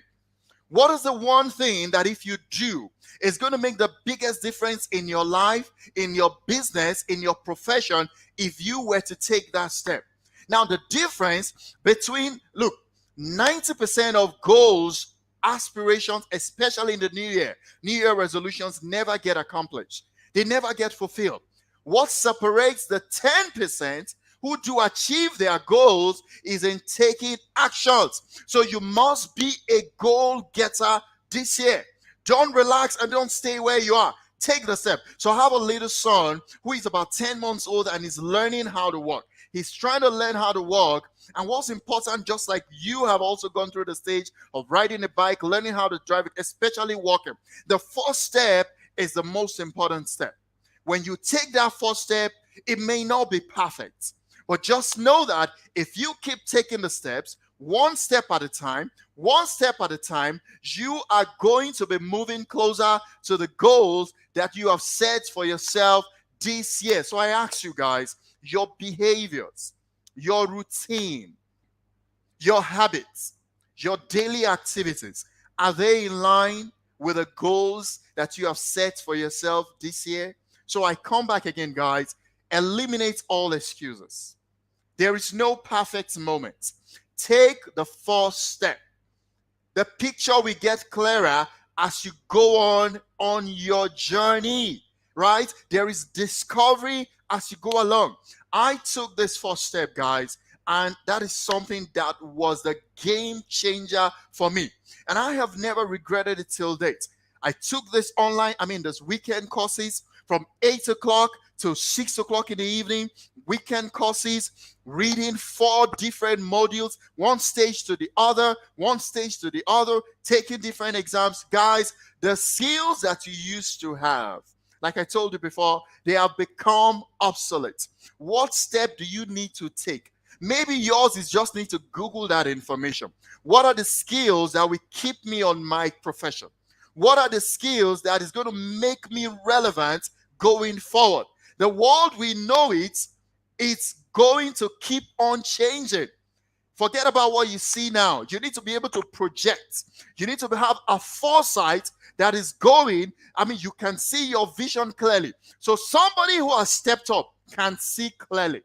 What is the one thing that if you do is going to make the biggest difference in your life, in your business, in your profession, if you were to take that step? Now, the difference between, look, 90% of goals, aspirations, especially in the new year resolutions never get accomplished. They never get fulfilled. What separates the 10% who do achieve their goals is in taking actions. So you must be a goal getter this year. Don't relax and don't stay where you are. Take the step. So I have a little son who is about 10 months old and is learning how to walk. He's trying to learn how to walk. And what's important, just like you have also gone through the stage of riding a bike, learning how to drive it, especially walking. The first step is the most important step. When you take that first step, it may not be perfect. But just know that if you keep taking the steps, one step at a time, you are going to be moving closer to the goals that you have set for yourself this year. So I ask you guys, your behaviors, your routine, your habits, your daily activities, are they in line with the goals that you have set for yourself this year? So I come back again, guys. Eliminate all excuses. There is no perfect moment. Take the first step. The picture will get clearer as you go on your journey, right? There is discovery as you go along. I took this first step, guys, and that is something that was the game changer for me. And I have never regretted it till date. I took this this weekend courses from 8 o'clock to 6 o'clock in the evening, weekend courses, reading 4 different modules, one stage to the other, taking different exams. Guys, the skills that you used to have, like I told you before, they have become obsolete. What step do you need to take? Maybe yours is just need to Google that information. What are the skills that will keep me on my profession? What are the skills that is going to make me relevant going forward? The world we know it's going to keep on changing. Forget about what you see now. You need to be able to project. You need to have a foresight that is going. You can see your vision clearly. So somebody who has stepped up can see clearly.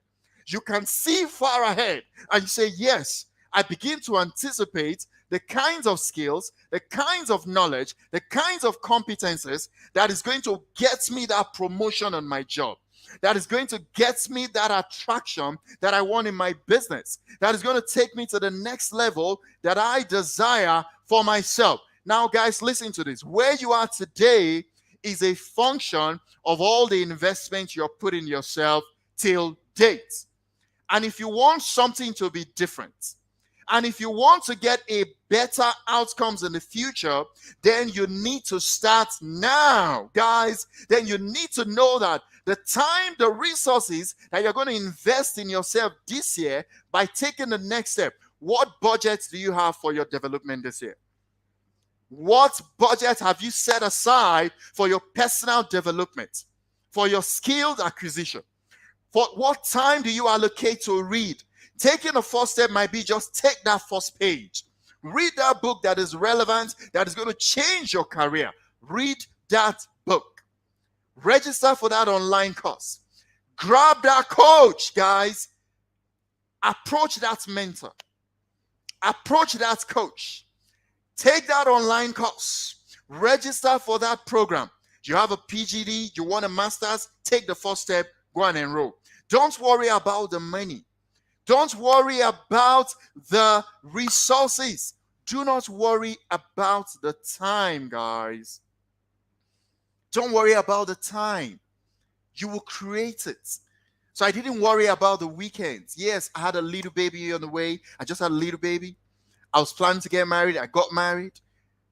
You can see far ahead and you say, yes, I begin to anticipate the kinds of skills, the kinds of knowledge, the kinds of competences that is going to get me that promotion on my job, that is going to get me that attraction that I want in my business, that is going to take me to the next level that I desire for myself. Now, guys, listen to this. Where you are today is a function of all the investments you're putting in yourself till date. And if you want something to be different, and if you want to get a better outcomes in the future, then you need to start now, guys. Then you need to know that the time, the resources that you're going to invest in yourself this year by taking the next step. What budget do you have for your development this year? What budget have you set aside for your personal development, for your skills acquisition? For what time do you allocate to read? Taking the first step might be just take that first page. Read that book that is relevant, that is going to change your career. Read that book. Register for that online course. Grab that coach, guys. Approach that mentor. Approach that coach. Take that online course. Register for that program. You have a PGD, you want a master's, take the first step, go and enroll. Don't worry about the money. Don't worry about the resources. Do not worry about the time, guys. Don't worry about the time. You will create it. So I didn't worry about the weekends. Yes, I had a little baby on the way. I just had a little baby. I was planning to get married. I got married.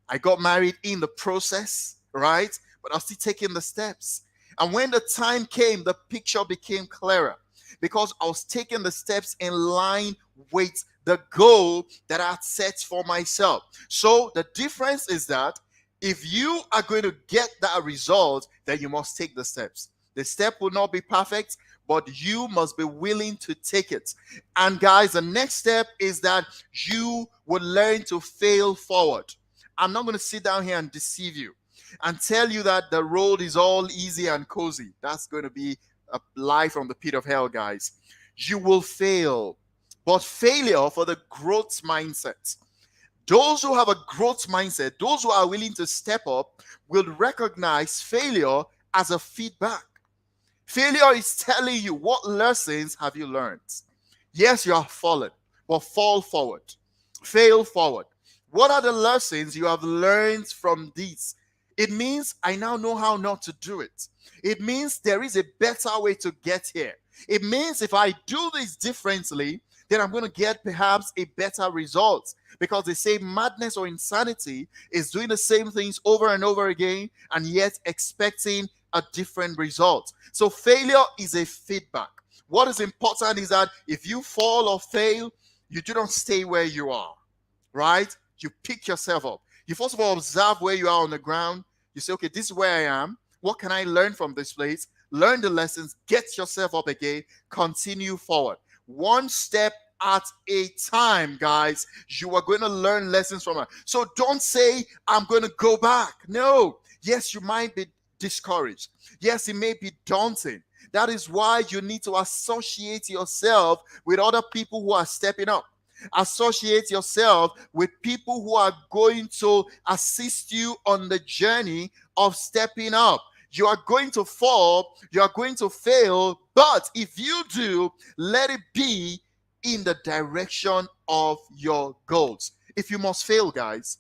I got married in the process, right? But I was still taking the steps. And when the time came, the picture became clearer because I was taking the steps in line with the goal that I had set for myself. So the difference is that if you are going to get that result, then you must take the steps. The step will not be perfect, but you must be willing to take it. And guys, the next step is that you will learn to fail forward. I'm not going to sit down here and deceive you and tell you that the road is all easy and cozy. That's going to be a lie from the pit of hell, guys. You will fail, but failure for the growth mindset. Those who have a growth mindset, those who are willing to step up, will recognize failure as a feedback. Failure is telling you, what lessons have you learned? Yes, you have fallen, but fall forward. Fail forward. What are the lessons you have learned from this? It means I now know how not to do it. It means there is a better way to get here. It means if I do this differently, then I'm going to get perhaps a better result. Because they say madness or insanity is doing the same things over and over again and yet expecting a different result. So failure is a feedback. What is important is that if you fall or fail, you do not stay where you are, right? You pick yourself up. You first of all observe where you are on the ground. You say, okay, this is where I am. What can I learn from this place? Learn the lessons, get yourself up again, continue forward. One step at a time, guys. You are going to learn lessons from it. So don't say, I'm going to go back. No. Yes, you might be discouraged. Yes, it may be daunting. That is why you need to associate yourself with other people who are stepping up. Associate yourself with people who are going to assist you on the journey of stepping up. You are going to fall, you are going to fail, but if you do, let it be in the direction of your goals. If you must fail, guys,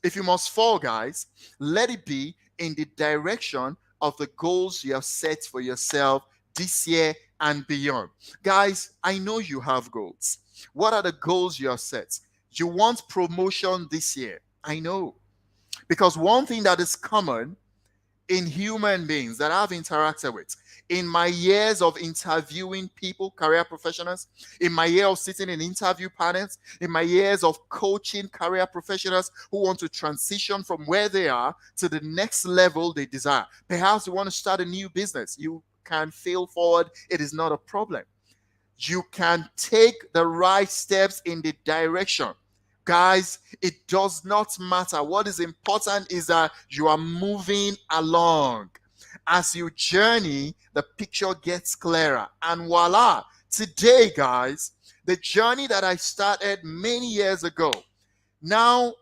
if you must fall, guys, let it be in the direction of the goals you have set for yourself this year and beyond. Guys, I know you have goals. What are the goals you have set? You want promotion this year. I know. Because one thing that is common in human beings that I've interacted with, in my years of interviewing people, career professionals, in my year of sitting in interview panels, in my years of coaching career professionals who want to transition from where they are to the next level they desire. Perhaps you want to start a new business. You can fail forward. It is not a problem. You can take the right steps in the direction. Guys, it does not matter. What is important is that you are moving along. As you journey, the picture gets clearer. And voila, today, guys, the journey that I started many years ago, now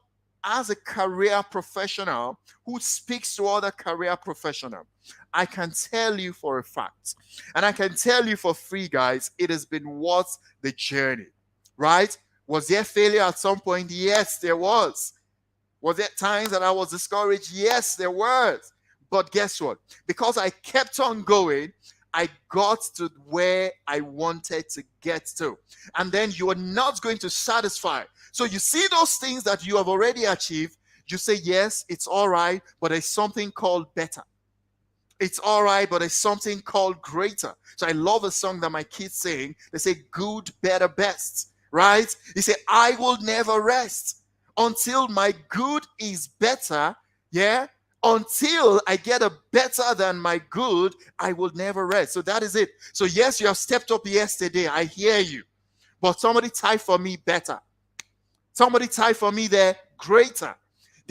as a career professional who speaks to other career professionals, I can tell you for a fact, and I can tell you for free, guys, it has been worth the journey, right? Was there failure at some point? Yes, there was. Was there times that I was discouraged? Yes, there was. But guess what? Because I kept on going, I got to where I wanted to get to. And then you are not going to satisfy. So you see those things that you have already achieved, you say, yes, it's all right, but there's something called better. It's all right, but there's something called greater. So I love a song that my kids sing. They say, good, better, best, right? They say, I will never rest until my good is better, yeah? Until I get a better than my good, I will never rest. So that is it. So yes, you have stepped up yesterday. I hear you. But somebody type for me better. Somebody type for me there greater.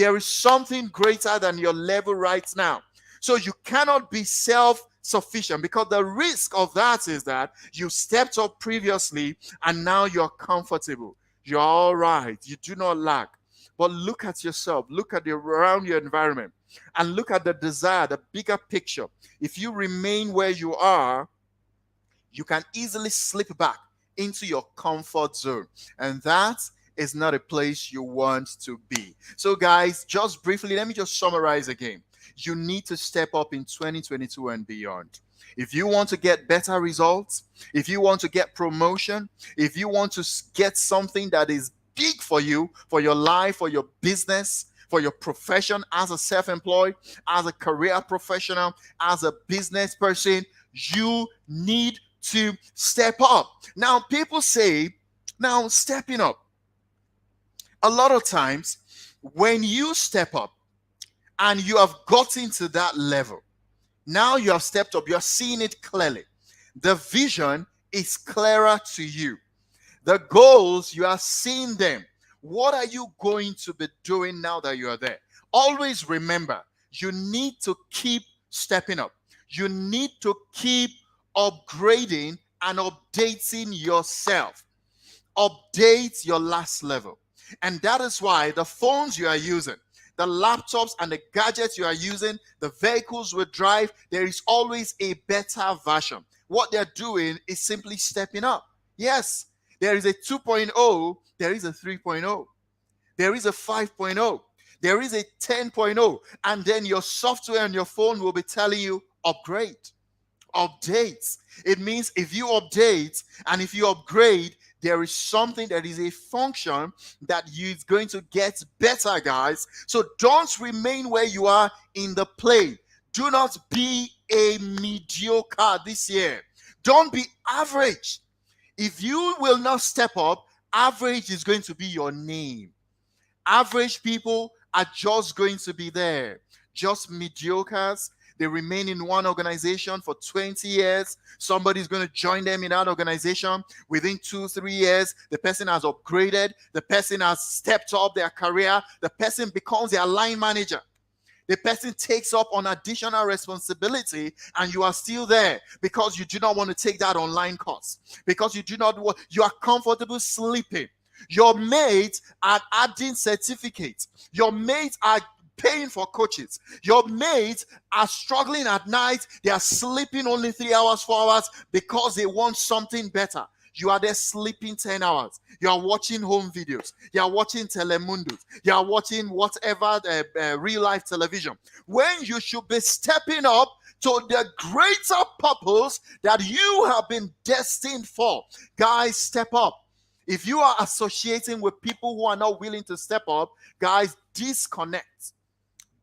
There is something greater than your level right now. So you cannot be self-sufficient, because the risk of that is that you stepped up previously and now you're comfortable. You're all right. You do not lack. But look at yourself. Look at around your environment and look at the desire, the bigger picture. If you remain where you are, you can easily slip back into your comfort zone. And that is not a place you want to be. So guys, just briefly, let me just summarize again. You need to step up in 2022 and beyond. If you want to get better results, if you want to get promotion, if you want to get something that is big for you, for your life, for your business, for your profession as a self-employed, as a career professional, as a business person, you need to step up. Now, people say, now stepping up. A lot of times, when you step up and you have gotten to that level, now you have stepped up, you're seeing it clearly. The vision is clearer to you. The goals, you are seeing them. What are you going to be doing now that you are there? Always remember, you need to keep stepping up. You need to keep upgrading and updating yourself. Update your last level. And that is why the phones you are using, the laptops and the gadgets you are using, the vehicles we drive, there is always a better version. What they're doing is simply stepping up. Yes, there is a 2.0, there is a 3.0, there is a 5.0, there is a 10.0, and then your software on your phone will be telling you upgrade, update. It means if you update and if you upgrade, there is something that is a function that is going to get better, guys. So don't remain where you are in the play. Do not be a mediocre this year. Don't be average. If you will not step up, average is going to be your name. Average people are just going to be there. Just mediocres. They remain in one organization for 20 years. Somebody's going to join them in that organization. Within 2-3 years, the person has upgraded. The person has stepped up their career. The person becomes their line manager. The person takes up on additional responsibility, and you are still there because you do not want to take that online course. Because you do not want, you are comfortable sleeping. Your mates are adding certificates. Your mates are paying for coaches. Your mates are struggling at night. They are sleeping only 3 hours, 4 hours because they want something better. You are there sleeping 10 hours. You are watching home videos. You are watching Telemundus. You are watching whatever real life television. When you should be stepping up to the greater purpose that you have been destined for. Guys, step up. If you are associating with people who are not willing to step up, guys, disconnect.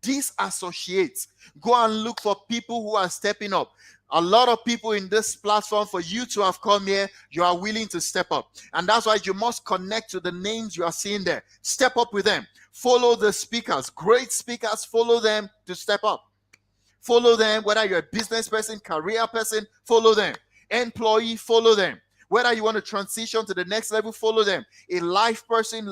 Disassociate. Go and look for people who are stepping up. A lot of people in this platform, for you to have come here, you are willing to step up. And that's why you must connect to the names you are seeing there. Step up with them. Follow the speakers. Great speakers, follow them to step up. Follow them, whether you're a business person, career person, follow them. Employee, follow them. Whether you want to transition to the next level, follow them. A life person,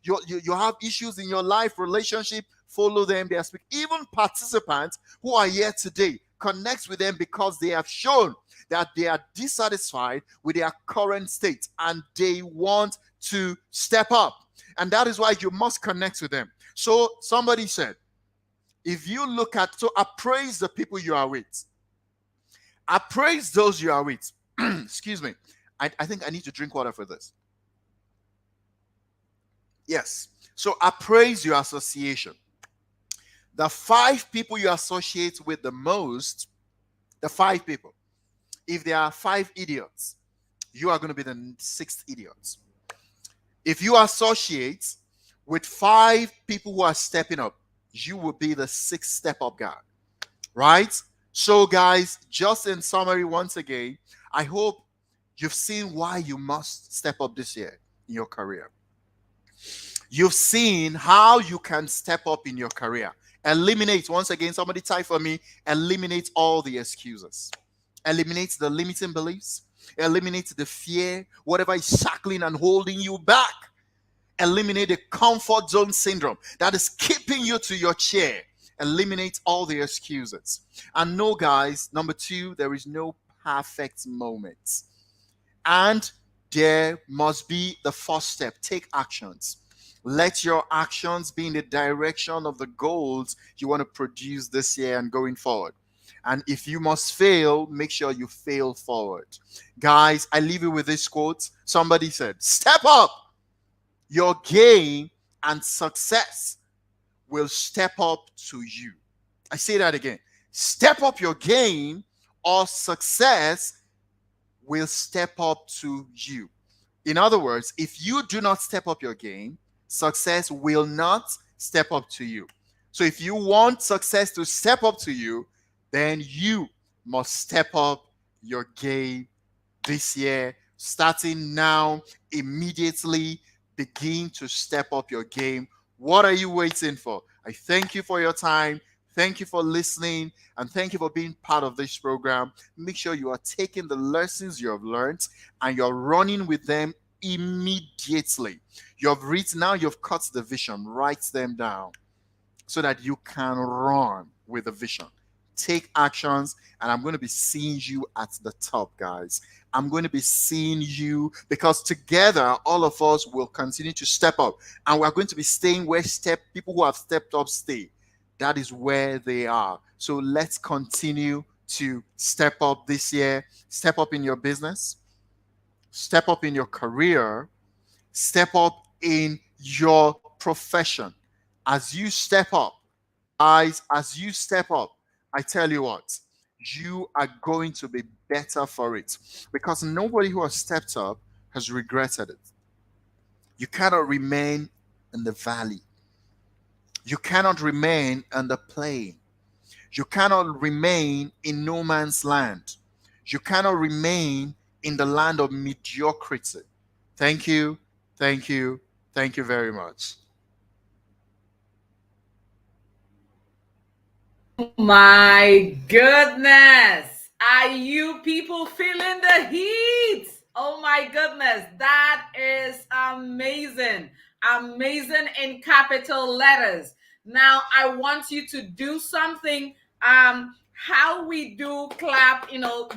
you have issues in your life, relationship, follow them. They are even participants who are here today, connect with them because they have shown that they are dissatisfied with their current state and they want to step up. And that is why you must connect with them. So somebody said, if you look at, so appraise the people you are with. Appraise those you are with. Excuse me. I think I need to drink water for this. Yes. So appraise your association. The 5 people you associate with the most, the 5 people. If there are 5 idiots, you are going to be the 6th idiot. If you associate with 5 people who are stepping up, you will be the 6th step-up guy. Right? So guys, just in summary, once again, I hope you've seen why you must step up this year in your career. You've seen how you can step up in your career. Eliminate, once again, somebody type for me, eliminate all the excuses. Eliminate the limiting beliefs. Eliminate the fear, whatever is shackling and holding you back. Eliminate the comfort zone syndrome that is keeping you to your chair. Eliminate all the excuses. And no, guys, number 2, there is no perfect moment. And there must be the first step. Take actions. Let your actions be in the direction of the goals you want to produce this year and going forward. And if you must fail, make sure you fail forward. Guys, I leave you with this quote. Somebody said, step up your game and success will step up to you. I say that again. Step up your game or success will step up to you. In other words, if you do not step up your game, success will not step up to you. So if you want success to step up to you, then you must step up your game this year. Starting now, immediately begin to step up your game. What are you waiting for? I thank you for your time. Thank you for listening, and thank you for being part of this program. Make sure you are taking the lessons you have learned and you're running with them immediately. You've written, now you've cut the vision. Write them down so that you can run with the vision. Take actions, and I'm going to be seeing you at the top, guys. I'm going to be seeing you, because together all of us will continue to step up, and we're going to be staying where people who have stepped up stay. That is where they are. So let's continue to step up this year. Step up in your business, step up in your career, step up in your profession. As you step up, guys, as you step up, I tell you what, you are going to be better for it, because nobody who has stepped up has regretted it. You cannot remain in the valley. You cannot remain on the plain. You cannot remain in no man's land. You cannot remain in the land of mediocrity. Thank you, thank you, thank you very much. My goodness, are you people feeling the heat? Oh my goodness, that is amazing. Amazing in capital letters. Now I want you to do something. How we do clap,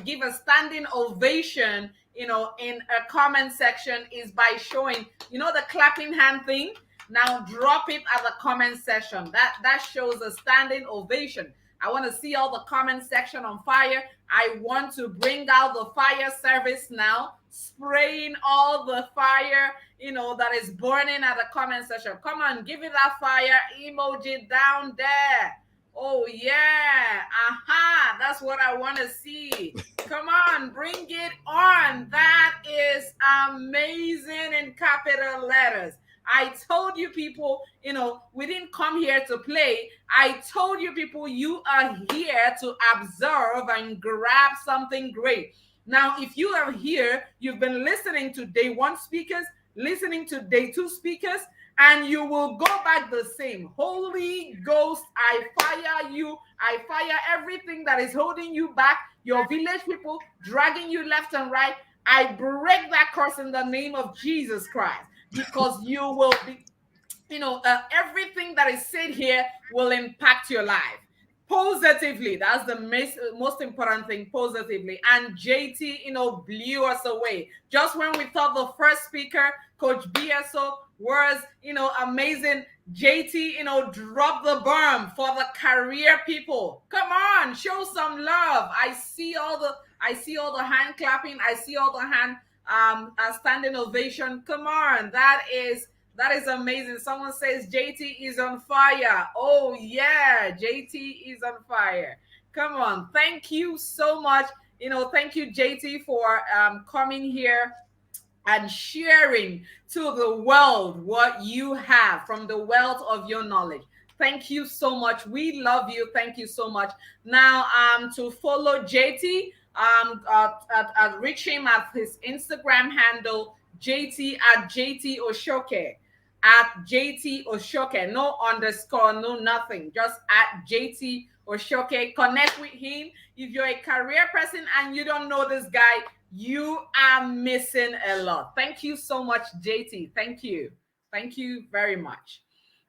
give a standing ovation, in a comment section is by showing, the clapping hand thing. Now drop it at the comment section. That shows a standing ovation. I want to see all the comment section on fire. I want to bring out the fire service now, spraying all the fire, that is burning at the comment section. Come on, give it that fire emoji down there. Oh yeah, aha, that's what I want to see. Come on, bring it on. That is amazing in capital letters. I told you people, we didn't come here to play. I told you people, you are here to observe and grab something great. Now, if you are here, you've been listening to day 1 speakers, listening to day 2 speakers, and you will go back the same. Holy Ghost, I fire you. I fire everything that is holding you back, your village people dragging you left and right. I break that curse in the name of Jesus Christ. Because you will be, everything that is said here will impact your life positively. That's the most important thing, positively. And JT, blew us away. Just when we thought the first speaker, Coach BSO, was, amazing, JT, drop the bomb for the career people. Come on, show some love. I see all the hand clapping. I see all the hand a standing ovation. Come on, that is amazing. Someone says JT is on fire. Oh yeah, JT is on fire. Come on, thank you so much. Thank you, JT, for coming here and sharing to the world what you have from the wealth of your knowledge. Thank you so much. We love you. Thank you so much. Now, to follow JT, reach him at his Instagram handle, JT at JT Oshoke. At JT Oshoke. No underscore, no nothing. Just at JT Oshoke. Connect with him. If you're a career person and you don't know this guy, you are missing a lot. Thank you so much, JT. Thank you. Thank you very much.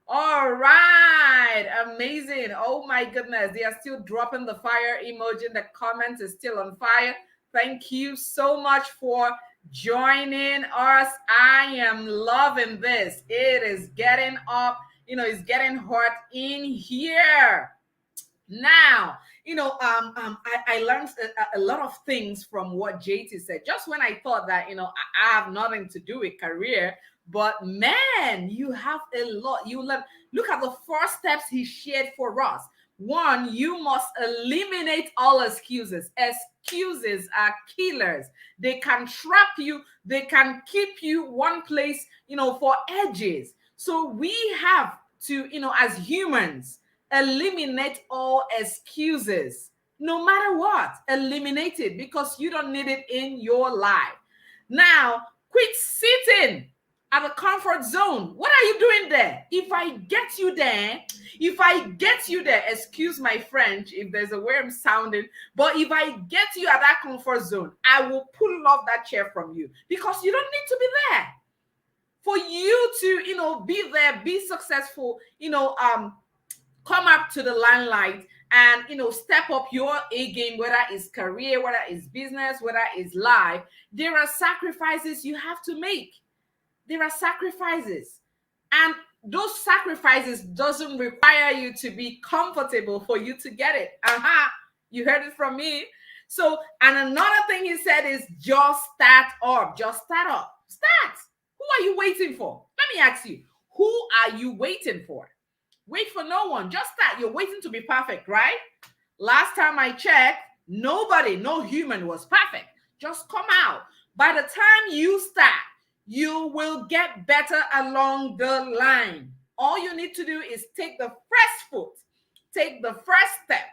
All right, amazing. Oh my goodness, they are still dropping the fire emoji. The comment is still on fire. Thank you so much for joining us. I am loving this. It is getting up, it's getting hot in here. Now, I learned a lot of things from what JT said. Just when I thought that, I have nothing to do with career, but man, you have a lot. You learn. Look at the 4 steps he shared for us. 1, you must eliminate all excuses. Excuses are killers. They can trap you. They can keep you one place, for edges. So we have to, as humans, eliminate all excuses. No matter what, eliminate it, because you don't need it in your life. Now, quit sitting at the comfort zone. What are you doing there? If I get you there, excuse my French if there's a way I'm sounding, but if I get you at that comfort zone, I will pull off that chair from you, because you don't need to be there. For you to, be there, be successful, come up to the limelight and, step up your A game, whether it's career, whether it's business, whether it's life, there are sacrifices you have to make. There are sacrifices, and those sacrifices doesn't require you to be comfortable for you to get it. You heard it from me. So, and another thing he said is just start up. Just start up. Start. Who are you waiting for? Let me ask you, who are you waiting for? Wait for no one. Just start. You're waiting to be perfect, right? Last time I checked, no human was perfect. Just come out. By the time you start, you will get better along the line. All you need to do is take the first foot, take the first step,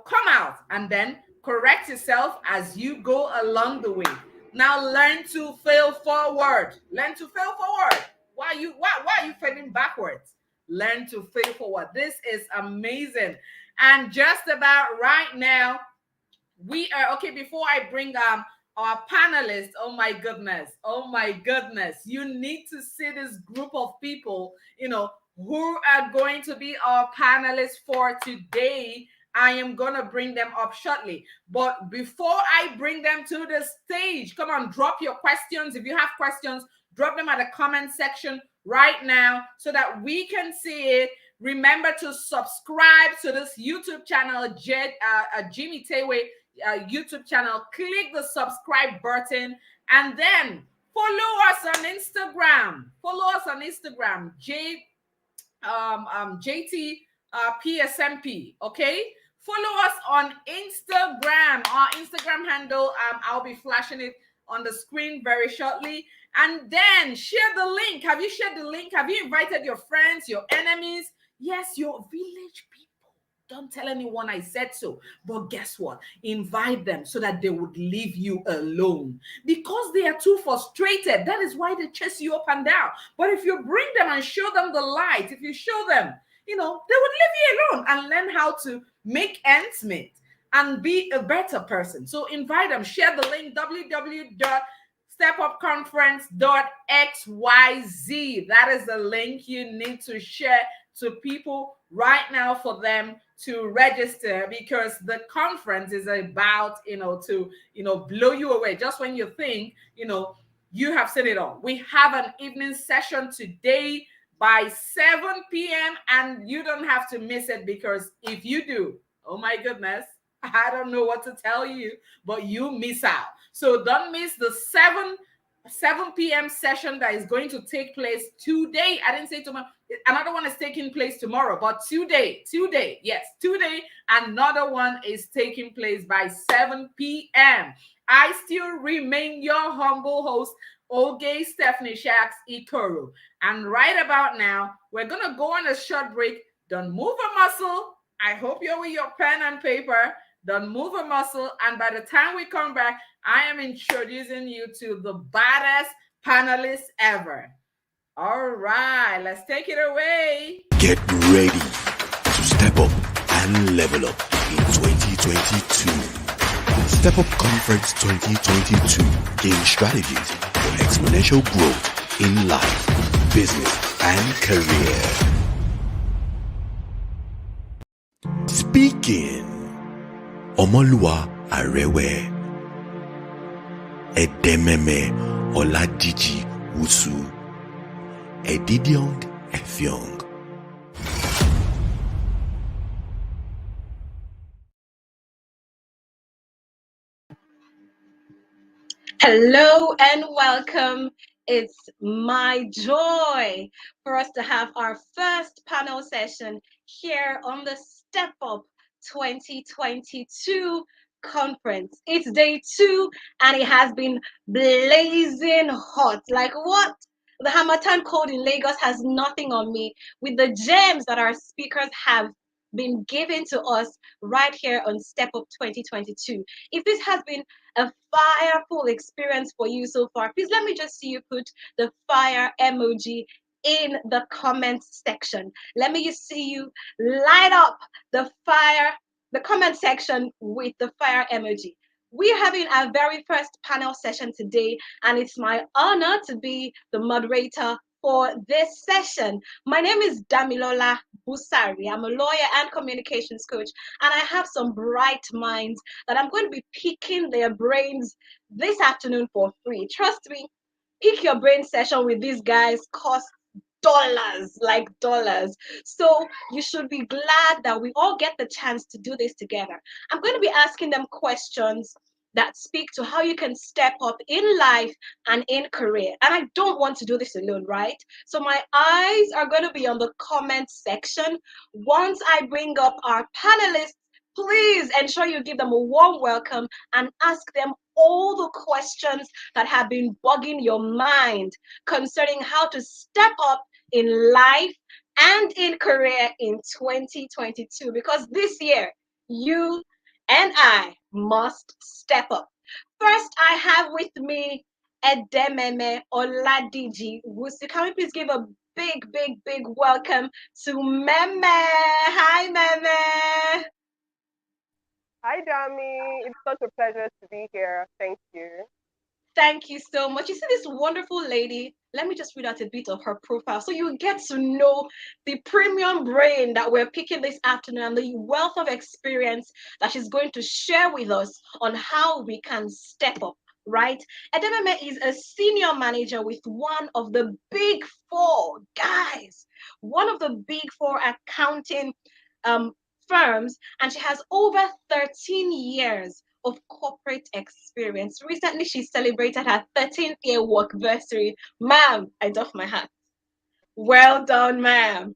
come out, and then correct yourself as you go along the way. Now learn to fail forward. Learn to fail forward. Why are you failing backwards? Learn to fail forward. This is amazing. And just about right now, we are okay. Before I bring our panelists, oh my goodness, you need to see this group of people, who are going to be our panelists for today. I am going to bring them up shortly. But before I bring them to the stage, come on, drop your questions. If you have questions, drop them at the comment section right now so that we can see it. Remember to subscribe to this YouTube channel, Jimmy Tewe YouTube channel. Click the subscribe button and then follow us on Instagram. JT PSMP. Okay. Follow us on Instagram. Our Instagram handle, I'll be flashing it on the screen very shortly. And then share the link. Have you shared the link? Have you invited your friends, your enemies? Yes, your village people. Don't tell anyone I said so. But guess what? Invite them so that they would leave you alone. Because they are too frustrated. That is why they chase you up and down. But if you bring them and show them the light, if you show them, they would leave you alone and learn how to make ends meet and be a better person. So invite them. Share the link, www.stepupconference.xyz. That is the link you need to share to people right now for them to register, because the conference is about, to, blow you away. Just when you think, you have seen it all. We have an evening session today by 7 p.m. and you don't have to miss it, because if you do, oh my goodness, I don't know what to tell you, but you miss out. So don't miss the 7 p.m. session that is going to take place today. I didn't say tomorrow. Another one is taking place tomorrow, but today, another one is taking place by 7 p.m. I still remain your humble host, Oge Stephanie Shacks Ikoro. And right about now, we're going to go on a short break. Don't move a muscle. I hope you're with your pen and paper. Don't move a muscle. And by the time we come back, I am introducing you to the baddest panelists ever. All right, let's take it away. Get ready to step up and level up in 2022. Step Up Conference 2022. Gain strategies for exponential growth in life. business and career. Speaking, Omolua Arewe, Edememe Oladiji Wusu, Edidiong Efyong. Hello and welcome. It's my joy for us to have our first panel session here on the Step Up 2022 conference. It's day 2 and it has been blazing hot. Like what? The Hamatan Code in Lagos has nothing on me with the gems that our speakers have been given to us right here on Step Up 2022. If this has been a fireful experience for you so far, please let me just see you put the fire emoji in the comments section. Let me just see you light up the comment section with the fire emoji. We're having our very first panel session today, and it's my honor to be the moderator for this session. My name is Damilola Busari. I'm a lawyer and communications coach, and I have some bright minds that I'm going to be picking their brains this afternoon for free. Trust me, pick your brain session with these guys costs dollars, like dollars. So you should be glad that we all get the chance to do this together. I'm going to be asking them questions that speak to how you can step up in life and in career. And I don't want to do this alone, right? So my eyes are going to be on the comment section. Once I bring up our panelists, please ensure you give them a warm welcome and ask them all the questions that have been bugging your mind concerning how to step up in life and in career in 2022. Because this year, you and I must step up. First, I have with me Edememe Oladiji Wusu. Can we please give a big welcome to Meme? Hi, Meme. Hi, Dami. It's such a pleasure to be here. Thank you. Thank you so much. You see this wonderful lady? Let me just read out a bit of her profile so you get to know the premium brain that we're picking this afternoon and the wealth of experience that she's going to share with us on how we can step up, right? Edememe is a senior manager with one of the big 4, guys, one of the big 4 accounting firms, and she has over 13 years of corporate experience. Recently, she celebrated her 13th year workversary. Ma'am, I doff my hat. Well done, ma'am.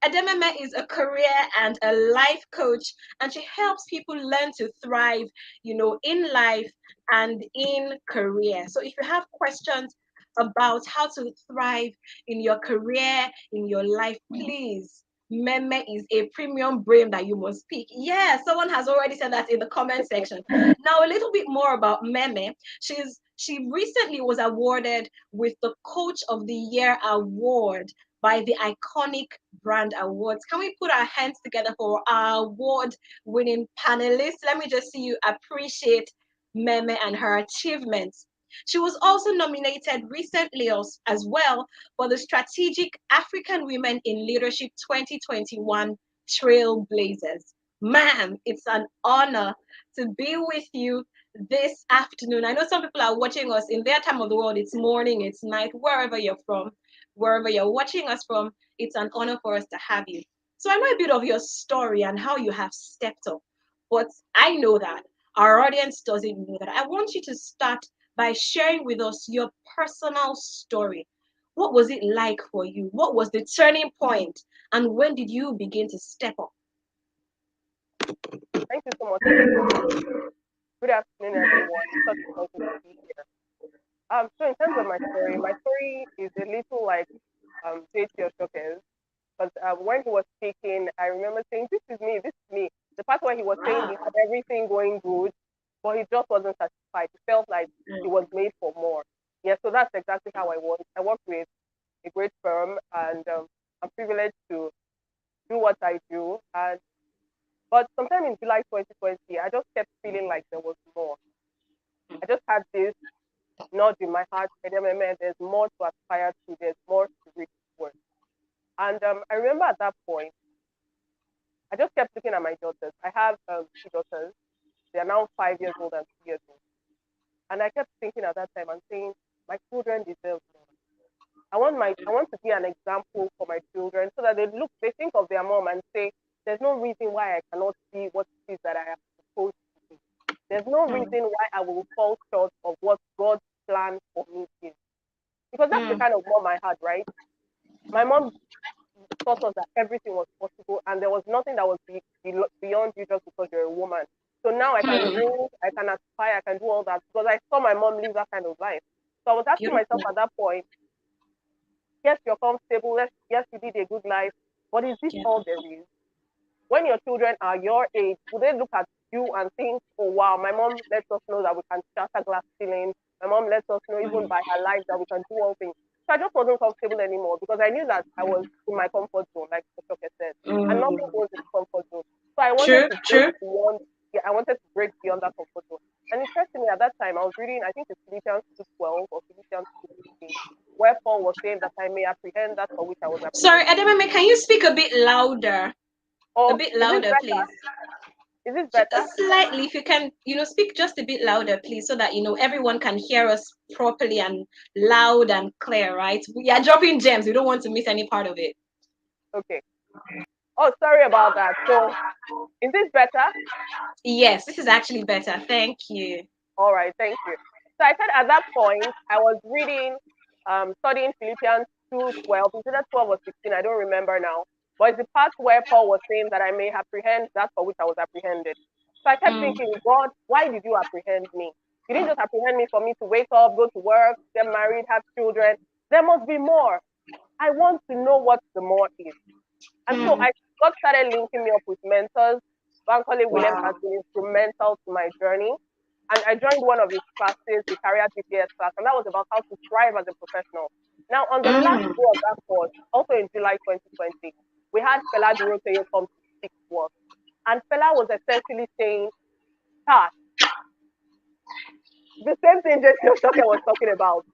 Edememe is a career and a life coach, and she helps people learn to thrive, in life and in career. So if you have questions about how to thrive in your career, in your life, please, Meme is a premium brain that you must pick. Yeah, someone has already said that in the comment section. Now, a little bit more about Meme. She recently was awarded with the Coach of the Year award by the Iconic Brand Awards. Can we put our hands together for our award-winning panelists? Let me just see you appreciate Meme and her achievements. She was also nominated recently as well for the Strategic African Women in Leadership 2021 Trailblazers. Ma'am, it's an honor to be with you this afternoon. I know some people are watching us in their time of the world. It's morning, it's night, wherever you're from, wherever you're watching us from, it's an honor for us to have you. So I know a bit of your story and how you have stepped up, but I know that our audience doesn't know that. I want you to start by sharing with us your personal story. What was it like for you? What was the turning point? And when did you begin to step up? Thank you so much. Good afternoon, everyone. It's such a pleasure to be here. So in terms of my story is a little like JT Oshoke's. Because when he was speaking, I remember saying, this is me. The part where he was saying he had everything going good, but he just wasn't satisfied. He felt like he was made for more. Yeah, so that's exactly how I was. I work with a great firm, and I'm privileged to do what I do. But sometime in July 2020, I just kept feeling like there was more. I just had this nudge in my heart, there's more to aspire to, there's more to reach. And I remember at that point, I just kept looking at my daughters. I have two daughters. They are now 5 years old and 2 years old. And I kept thinking at that time and saying, my children deserve more. I want to be an example for my children so that they think of their mom and say, there's no reason why I cannot be what it is that I am supposed to be. There's no reason why I will fall short of what God's plan for me is. Because that's the kind of mom I had, right? My mom taught us that everything was possible and there was nothing that was beyond you just because you're a woman. So now I can dream, I can aspire, I can do all that because I saw my mom live that kind of life. So I was asking myself at that point, yes, you're comfortable, yes, you did a good life, but is this all there is? When your children are your age, will they look at you and think, oh wow, my mom lets us know that we can shatter glass ceilings. My mom lets us know even by her life that we can do all things. So I just wasn't comfortable anymore because I knew that I was in my comfort zone, like Shoke said, and nothing was in comfort zone. So I wanted to break beyond. I wanted to break beyond that comfort zone. And interestingly, at that time, I was reading, I think it's Philippians 2:12 or Philippians 2:15, where Paul was saying that I may apprehend that for which I was apprehended. Sorry, Edememe, can you speak a bit louder? Oh, a bit louder, please. Is this better? Slightly, if you can, speak just a bit louder, please, so that everyone can hear us properly and loud and clear, right? We are dropping gems. We don't want to miss any part of it. Okay. Oh, sorry about that. So, is this better? Yes, this is actually better. Thank you. All right, thank you. So I said at that point, I was reading, studying Philippians 2:12. Is it 12 or 16? I don't remember now. But it's the part where Paul was saying that I may apprehend that for which I was apprehended. So I kept thinking, God, why did you apprehend me? You didn't just apprehend me for me to wake up, go to work, get married, have children. There must be more. I want to know what the more is. And so God started linking me up with mentors. Bankole Williams has been instrumental to my journey. And I joined one of his classes, the Career GPS class, and that was about how to thrive as a professional. Now, on the last day of that course, also in July 2020, we had Fela Durotoye come to speak to us. And Fela was essentially saying, start. The same thing J.C. Oshoke was talking about.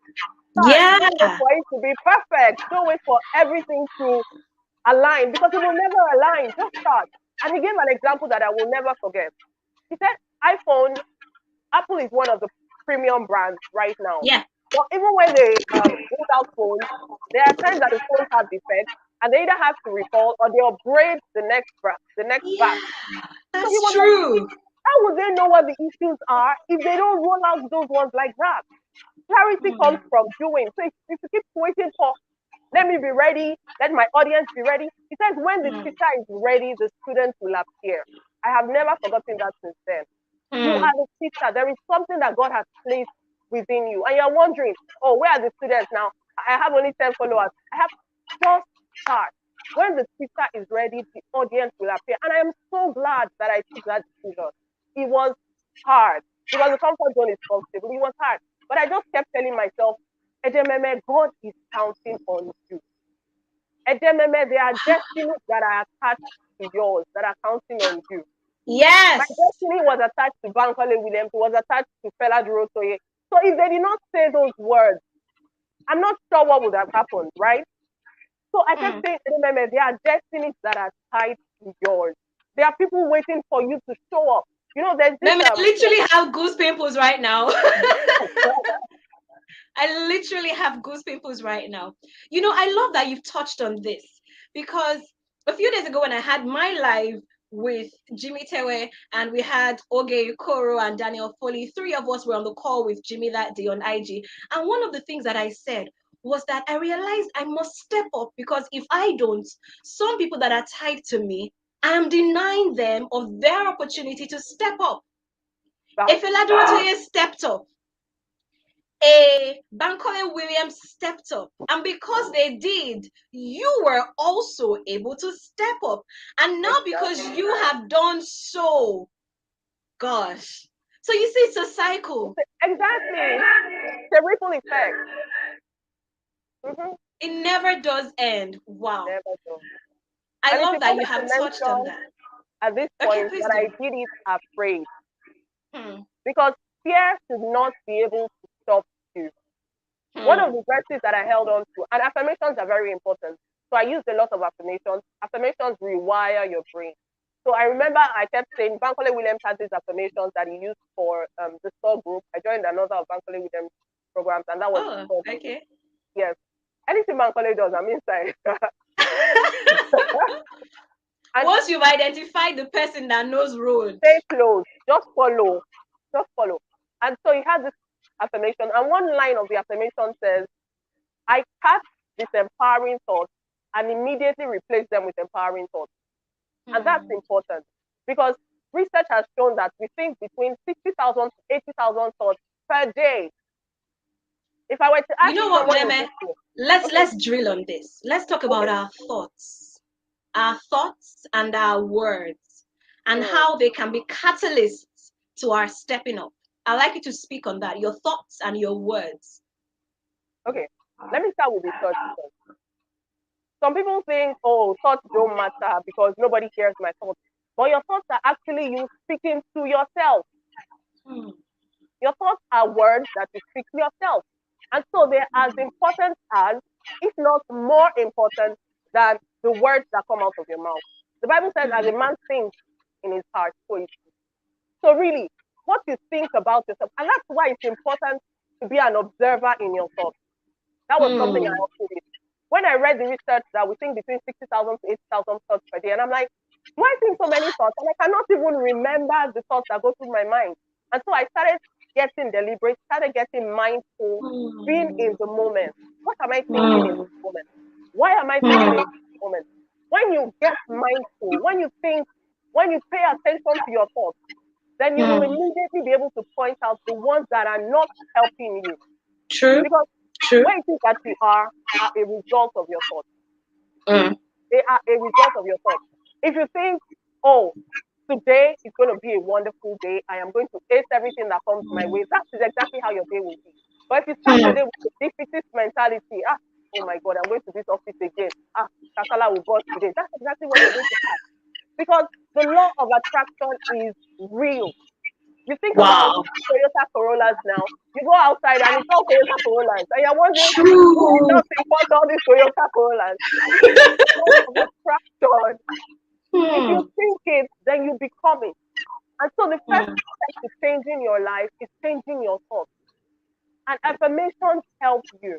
Start. Yeah. Don't wait for it to be perfect. Don't wait for everything to align because it will never align. Just start. And he gave an example that I will never forget. He said, Apple is one of the premium brands right now. Yeah. But even when they build out phones, there are times that the phones have defects, and they either have to recall or they upgrade the next batch. That's true. How would they know what the issues are if they don't roll out those ones like that? Clarity comes from doing. So if you keep waiting for, let me be ready, let my audience be ready. He says when the teacher is ready, the students will appear. I have never forgotten that since then. You are the teacher. There is something that God has placed within you. And you're wondering, oh, where are the students now? I have only 10 followers. I have just start. When the teacher is ready, the audience will appear. And I am so glad that I took that decision. It was hard because the comfort zone is comfortable. It was hard. But I just kept telling myself, Edememe, God is counting on you. Edememe, there are destinies that are attached to yours, that are counting on you. Yes. My destiny was attached to Bankole Williams, was attached to Fela Durotoye. So if they did not say those words, I'm not sure what would have happened, right? So I kept saying, remember, there are destinies that are tied to yours. There are people waiting for you to show up. There's this. I literally have goose pimples right now. I literally have goose pimples right now. I love that you've touched on this because a few days ago when I had my live with Jimmy Tewe and we had Oge Koro and Daniel Foley, three of us were on the call with Jimmy that day on IG. And one of the things that I said was that I realized I must step up because if I don't, some people that are tied to me, I am denying them of their opportunity to step up. If Fela Durotoye stepped up, Bankole Williams stepped up, and because they did, you were also able to step up. And now because you have done so, gosh, so you see, it's a cycle. Exactly. It's a ripple effect. It never does end. Wow. Never does. I love that you have touched on that. At this point, that I did it afraid. Because fear should not be able to stop you. One of the verses that I held on to, and affirmations are very important. So I used a lot of affirmations. Affirmations rewire your brain. So I remember I kept saying Bankole Williams had these affirmations that he used for the store group. I joined another of Bankole Williams programs, and that was the store group. Okay. Yes. Anything Bankole does, I'm inside. And once you've identified the person that knows road, stay close. Just follow. Just follow. And so he had this affirmation, and one line of the affirmation says, I catch disempowering thoughts and immediately replace them with empowering thoughts. And that's important because research has shown that we think between 60,000 to 80,000 thoughts per day. If I were to ask you know what, someone Meme? Let's drill on this. Let's talk about our thoughts and our words, and how they can be catalysts to our stepping up. I'd like you to speak on that, your thoughts and your words. Okay, let me start with the thoughts first. Some people think, oh, thoughts don't matter because nobody hears my thoughts. But your thoughts are actually you speaking to yourself. Your thoughts are words that you speak to yourself. And so they're as important as, if not more important than the words that come out of your mouth. The Bible says, as a man thinks in his heart, so is he. So really, what you think about yourself, and that's why it's important to be an observer in your thoughts. That was something I also did. When I read the research that we think between 60,000 to 80,000 thoughts per day, and I'm like, why think so many thoughts? And I cannot even remember the thoughts that go through my mind. And so I started getting deliberate, started getting mindful, being in the moment. What am I thinking in this moment? Why am I thinking in this moment? When you get mindful, when you think, when you pay attention to your thoughts, then you will immediately be able to point out the ones that are not helping you. True. Because what you think that you are a result of your thoughts. They are a result of your thoughts. If you think, oh, today is going to be a wonderful day, I am going to ace everything that comes my way, that is exactly how your day will be. But if you start today with a defeatist mentality, oh my God, I'm going to this office again. Kakala will bust today. That's exactly what you're going to have. Because the law of attraction is real. You think about Toyota Corollas now. You go outside and it's all Toyota Corollas. And you're wondering, who does import all these Toyota Corollas? Attraction. If you think it, then you become it. And so the first step to changing your life is changing your thoughts. And affirmations help you.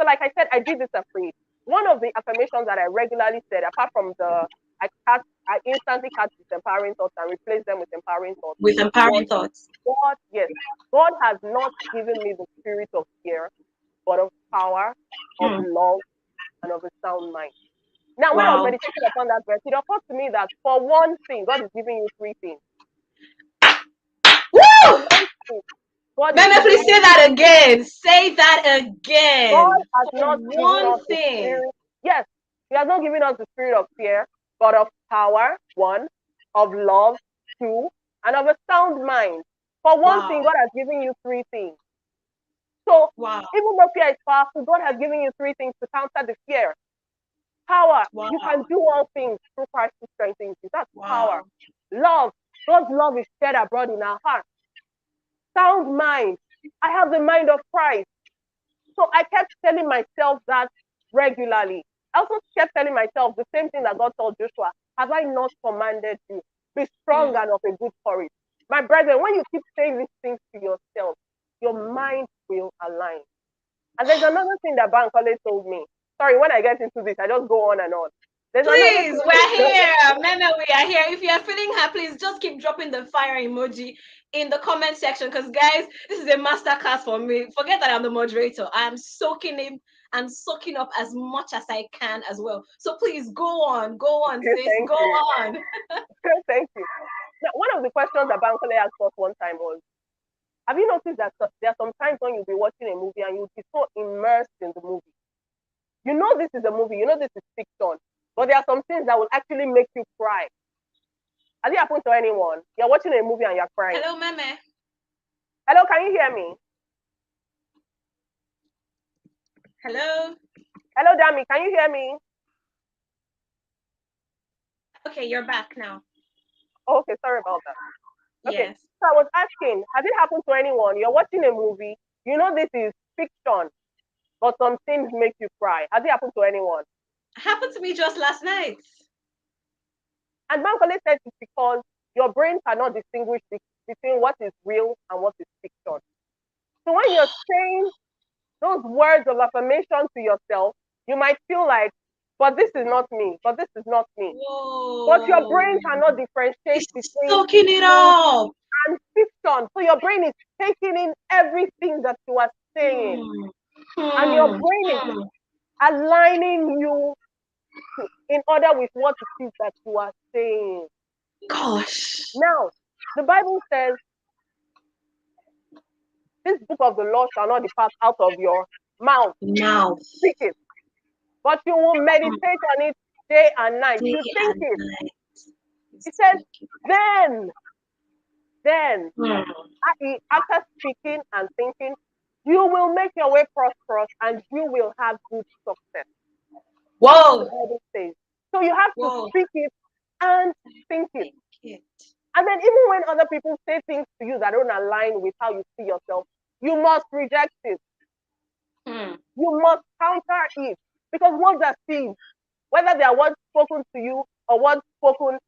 So like I said, I did this afraid. One of the affirmations that I regularly said, apart from I instantly catch disempowering thoughts and replace them with empowering thoughts. With empowering thoughts. God has not given me the spirit of fear, but of power, of love, and of a sound mind. Now, when I was meditating upon that verse, it occurred to me that for one thing, God is giving you three things. Woo! Meme, please say that again. Say that again. God has not given us the spirit. Yes, He has not given us the spirit of fear, but of power, one, of love, two, and of a sound mind. For one thing, God has given you three things. So, even though fear is powerful, God has given you three things to counter the fear. Power, you can do all things through Christ who strengthens you. That's power. Love, God's love is shed abroad in our hearts. Sound mind, I have the mind of Christ. So I kept telling myself that regularly. I also kept telling myself the same thing that God told Joshua. Have I not commanded you? Be strong and of a good courage. My brethren, when you keep saying these things to yourself, your mind will align. And there's another thing that Bankole told me. Sorry, when I get into this, I just go on and on. Please, we're here. Meme, we are here. If you are feeling her, please just keep dropping the fire emoji in the comment section. Because, guys, this is a masterclass for me. Forget that I'm the moderator. I am soaking in and soaking up as much as I can as well. So please go on, sis. Go on. Thank you. Now, one of the questions that Bankole asked us one time was, have you noticed that there are some times when you'll be watching a movie and you'll be so immersed in the movie? You know this is a movie, you know this is fiction, but there are some things that will actually make you cry. Has it happened to anyone? You're watching a movie and you're crying. Hello, Meme. Hello, can you hear me? Hello? Hello, Dami, can you hear me? Okay, you're back now. Oh, okay, sorry about that. Okay, yes. So I was asking, has it happened to anyone? You're watching a movie, you know this is fiction, but some things make you cry. Has it happened to anyone? Happened to me just last night. And Bankole said it's because your brain cannot distinguish between what is real and what is fiction. So when you're saying those words of affirmation to yourself, you might feel like, but this is not me, but this is not me. Whoa. But your brain cannot differentiate It's between soaking it up. and fiction. So your brain is taking in everything that you are saying. And your brain is aligning you in order with what it is that you are saying. Gosh. Now, the Bible says, this book of the law shall not depart out of your mouth. Mouth. Speak it. But you will meditate on it day and night. You think it. It says, then, after speaking and thinking, you will make your way prosperous and you will have good success. Whoa. The Bible says. So you have to speak it and think it. And then even when other people say things to you that don't align with how you see yourself, you must reject it. You must counter it. Because words are seeds. Whether they are words spoken to you or words spoken,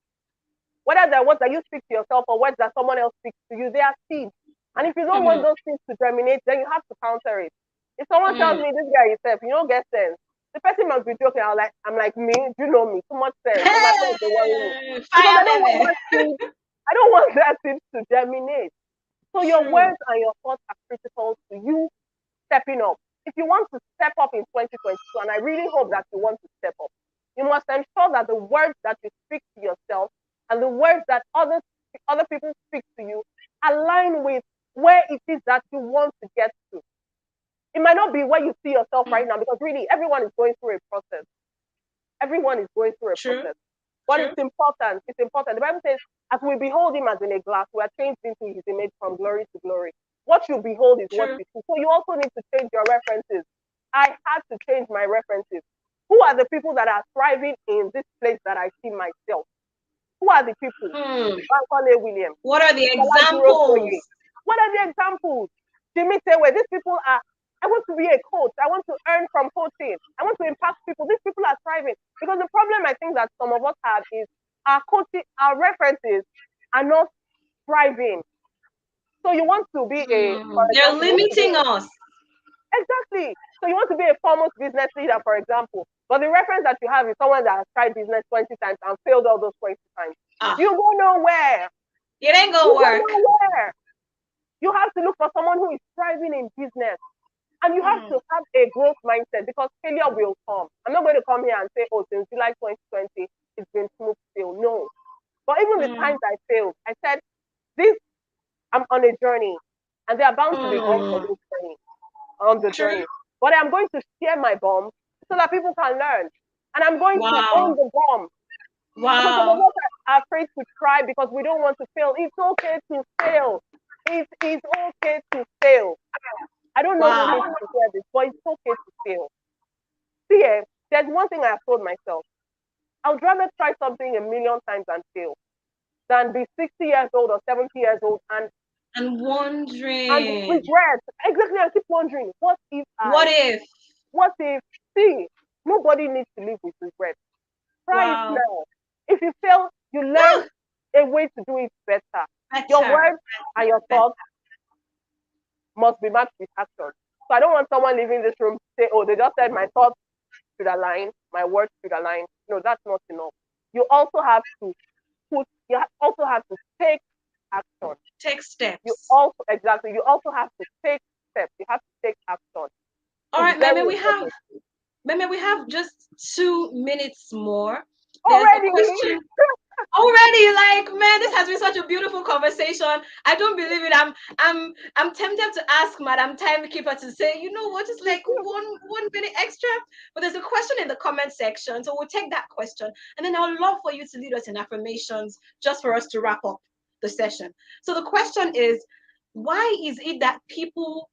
whether they are words that you speak to yourself or words that someone else speaks to you, they are seeds. And if you don't want those things to germinate, then you have to counter it. If someone tells me this guy is self, you don't get sense. The person must be joking. I'm like, me, you know me, too much sense. Because I don't want that seed to germinate. So your words and your thoughts are critical to you stepping up. If you want to step up in 2022, and I really hope that you want to step up, you must ensure that the words that you speak to yourself and the words that other people speak to you align with where it is that you want to get to. It might not be where you see yourself right now, because really everyone is going through a process. Everyone is going through a process. But it's important. It's important. The Bible says, as we behold him as in a glass, we are changed into his image from glory to glory. What you behold is what you see. So you also need to change your references. I had to change my references. Who are the people that are thriving in this place that I see myself? Who are the people? Bankole Williams. What are the examples? What are the examples? Jimmy Sewe, these people are, I want to be a coach. I want to earn from coaching. I want to impact people. These people are thriving. Because the problem I think that some of us have is our coaching, our references are not thriving. So you want to be they're limiting us. Exactly. So you want to be a foremost business leader, for example. But the reference that you have is someone that has tried business 20 times and failed all those 20 times. You go nowhere. It ain't gonna work. Go nowhere. You have to look for someone who is thriving in business. And you have to have a growth mindset, because failure will come. I'm not going to come here and say, oh, since July 2020, it's been smooth sail. No. But even the times I failed, I said, I'm on a journey, and there are bound to be bumps on the journey. But I'm going to share my bomb so that people can learn. And I'm going to own the bomb. Because some of us are afraid to try because we don't want to fail. It's okay to fail. It is okay to fail. I don't know who needs to hear this, but it's okay to fail. See, there's one thing I have told myself. I would rather try something 1,000,000 times and fail than be 60 years old or 70 years old and wondering and regret. Exactly, I keep wondering, what if? See, nobody needs to live with regret. Try it now. If you fail, you learn a way to do it better. Your words and your thoughts must be matched with action. So I don't want someone leaving this room to say, oh, they just said my thoughts should align, my words should align. No, that's not enough. You also have to take action. Take steps. You also have to take steps. You have to take action. All right, maybe we have just 2 minutes more. Already? Already, like, man, this has been such a beautiful conversation. I don't believe it. I'm tempted to ask Madam Timekeeper to say, you know what, it's like one minute extra. But there's a question in the comment section, so we'll take that question, and then I would love for you to lead us in affirmations just for us to wrap up the session. So the question is, why is it that people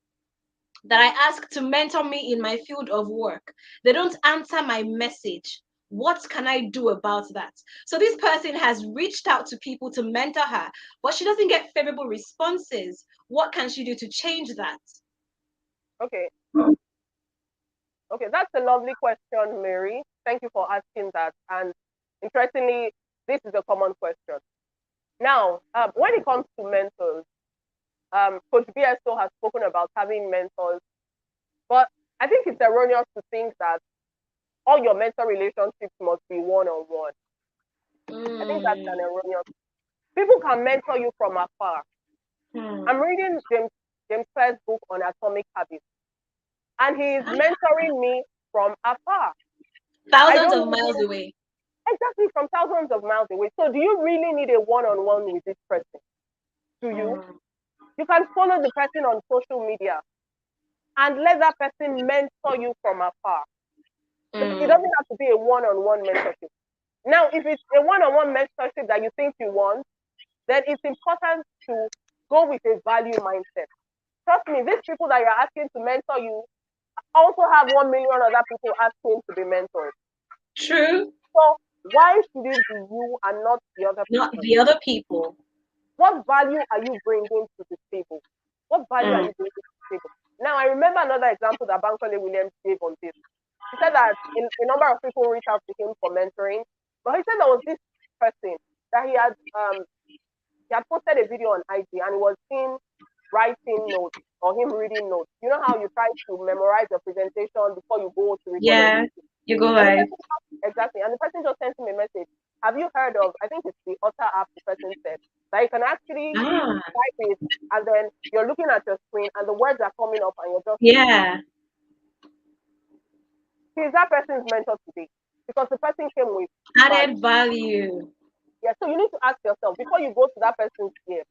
that I ask to mentor me in my field of work, they don't answer my message? What can I do about that? So this person has reached out to people to mentor her, but she doesn't get favorable responses. What can she do to change that? Okay. Okay, that's a lovely question, Mary. Thank you for asking that. And interestingly, this is a common question. Now, when it comes to mentors, Coach BSO has spoken about having mentors, but I think it's erroneous to think that all your mentor relationships must be one-on-one. I think that's an erroneous. People can mentor you from afar. I'm reading James Clear's book on atomic habits, and he's mentoring me from afar. Thousands of miles away. Exactly, from thousands of miles away. So do you really need a one-on-one with this person? Do you? You can follow the person on social media and let that person mentor you from afar. It doesn't have to be a one-on-one mentorship. Now, if it's a one-on-one mentorship that you think you want, then it's important to go with a value mindset. Trust me, these people that you're asking to mentor you also have 1 million other people asking to be mentored. True. So why should it be you and not the other people? Not the other people. What value are you bringing to the table? What value are you bringing to the table? Now, I remember another example that Bankole Williams gave on this. He said that a number of people reached out to him for mentoring, but he said there was this person that he had posted a video on IG, and it was him writing notes or him reading notes. You know how you try to memorize your presentation before you go to record? Yeah, you go live. Exactly. And the person just sent him a message. Have you heard of, I think it's the Otter app, the person said, that you can actually type it, and then you're looking at your screen and the words are coming up and you're just... Yeah. He's that person's mentor today because the person came with added value. Yeah, so you need to ask yourself, before you go to that person's game,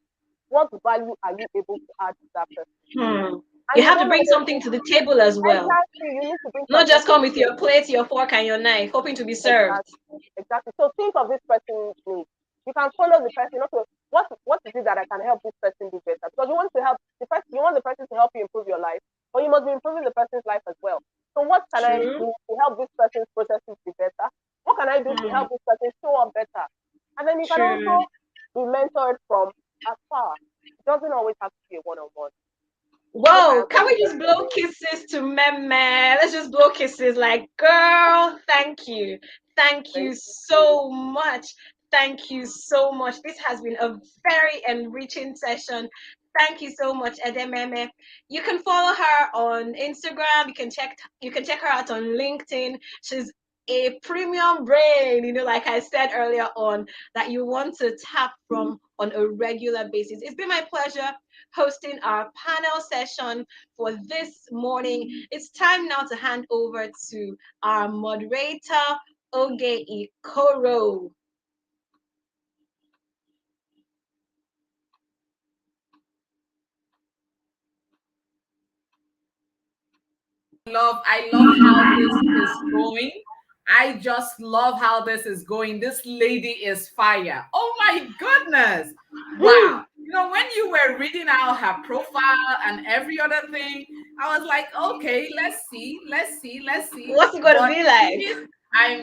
what value are you able to add to that person? You have to bring something to the table as well. Exactly, you need to bring not just come with your plate, your fork, and your knife, hoping to be served. Exactly. So think of this person's needs. You can follow the person. Okay, what is it that I can help this person do better? Because you want to help the person. You want the person to help you improve your life, but you must be improving the person's life as well. So what can I do to help this person's processes be better? What can I do to help this person show up better? And then you can also be mentored from afar. It doesn't always have to be a one-on-one. Whoa, can we just blow kisses to Meme? Let's just blow kisses like, girl, thank you. Thank you so much. Thank you so much. This has been a very enriching session. Thank you so much, Edememe. You can follow her on Instagram. You can check her out on LinkedIn. She's a premium brain, like I said earlier on, that you want to tap from on a regular basis. It's been my pleasure hosting our panel session for this morning. It's time now to hand over to our moderator, Oge Ikoro. I love how this is going. I just love how this is going. This lady is fire. Oh my goodness. Wow. When you were reading out her profile and every other thing, I was like, okay, let's see. What's it going to be like?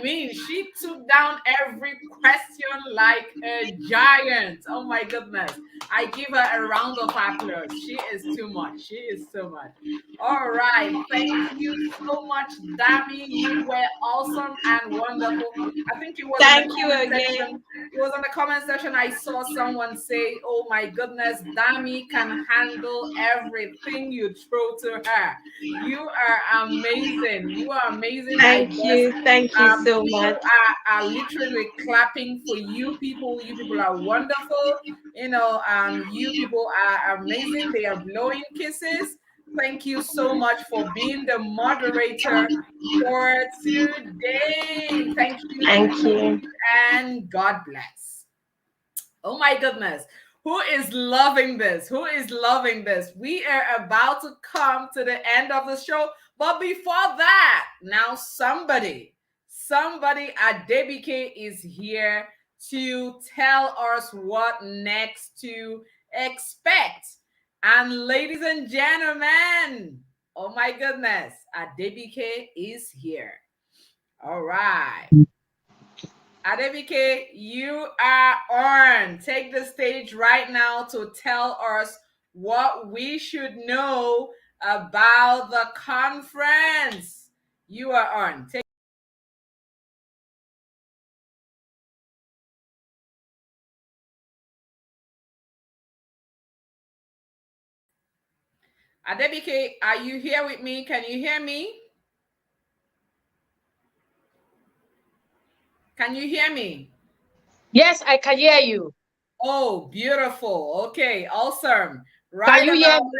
She took down every question like a giant. Oh my goodness. I give her a round of applause. She is too much. She is so much. All right. Thank you so much, Dami. You were awesome and wonderful. I think it was Thank you again. It was on the comment section. I saw someone say, oh my goodness, Dami can handle everything you throw to her. You are amazing. You are amazing. Thank you so much. Are literally clapping for you people. You people are wonderful. You people are amazing. They are blowing kisses. Thank you so much for being the moderator for today. Thank you. And God bless. Oh my goodness. Who is loving this? We are about to come to the end of the show. But before that, now somebody at DBK is here to tell us what next to expect. And ladies and gentlemen, oh my goodness, Adebike is here. All right. Adebike, you are on. Take the stage right now to tell us what we should know about the conference. You are on. Adebike, are you here with me? Can you hear me? Can you hear me? Yes, I can hear you. Oh, beautiful. Okay, awesome. Can you hear me?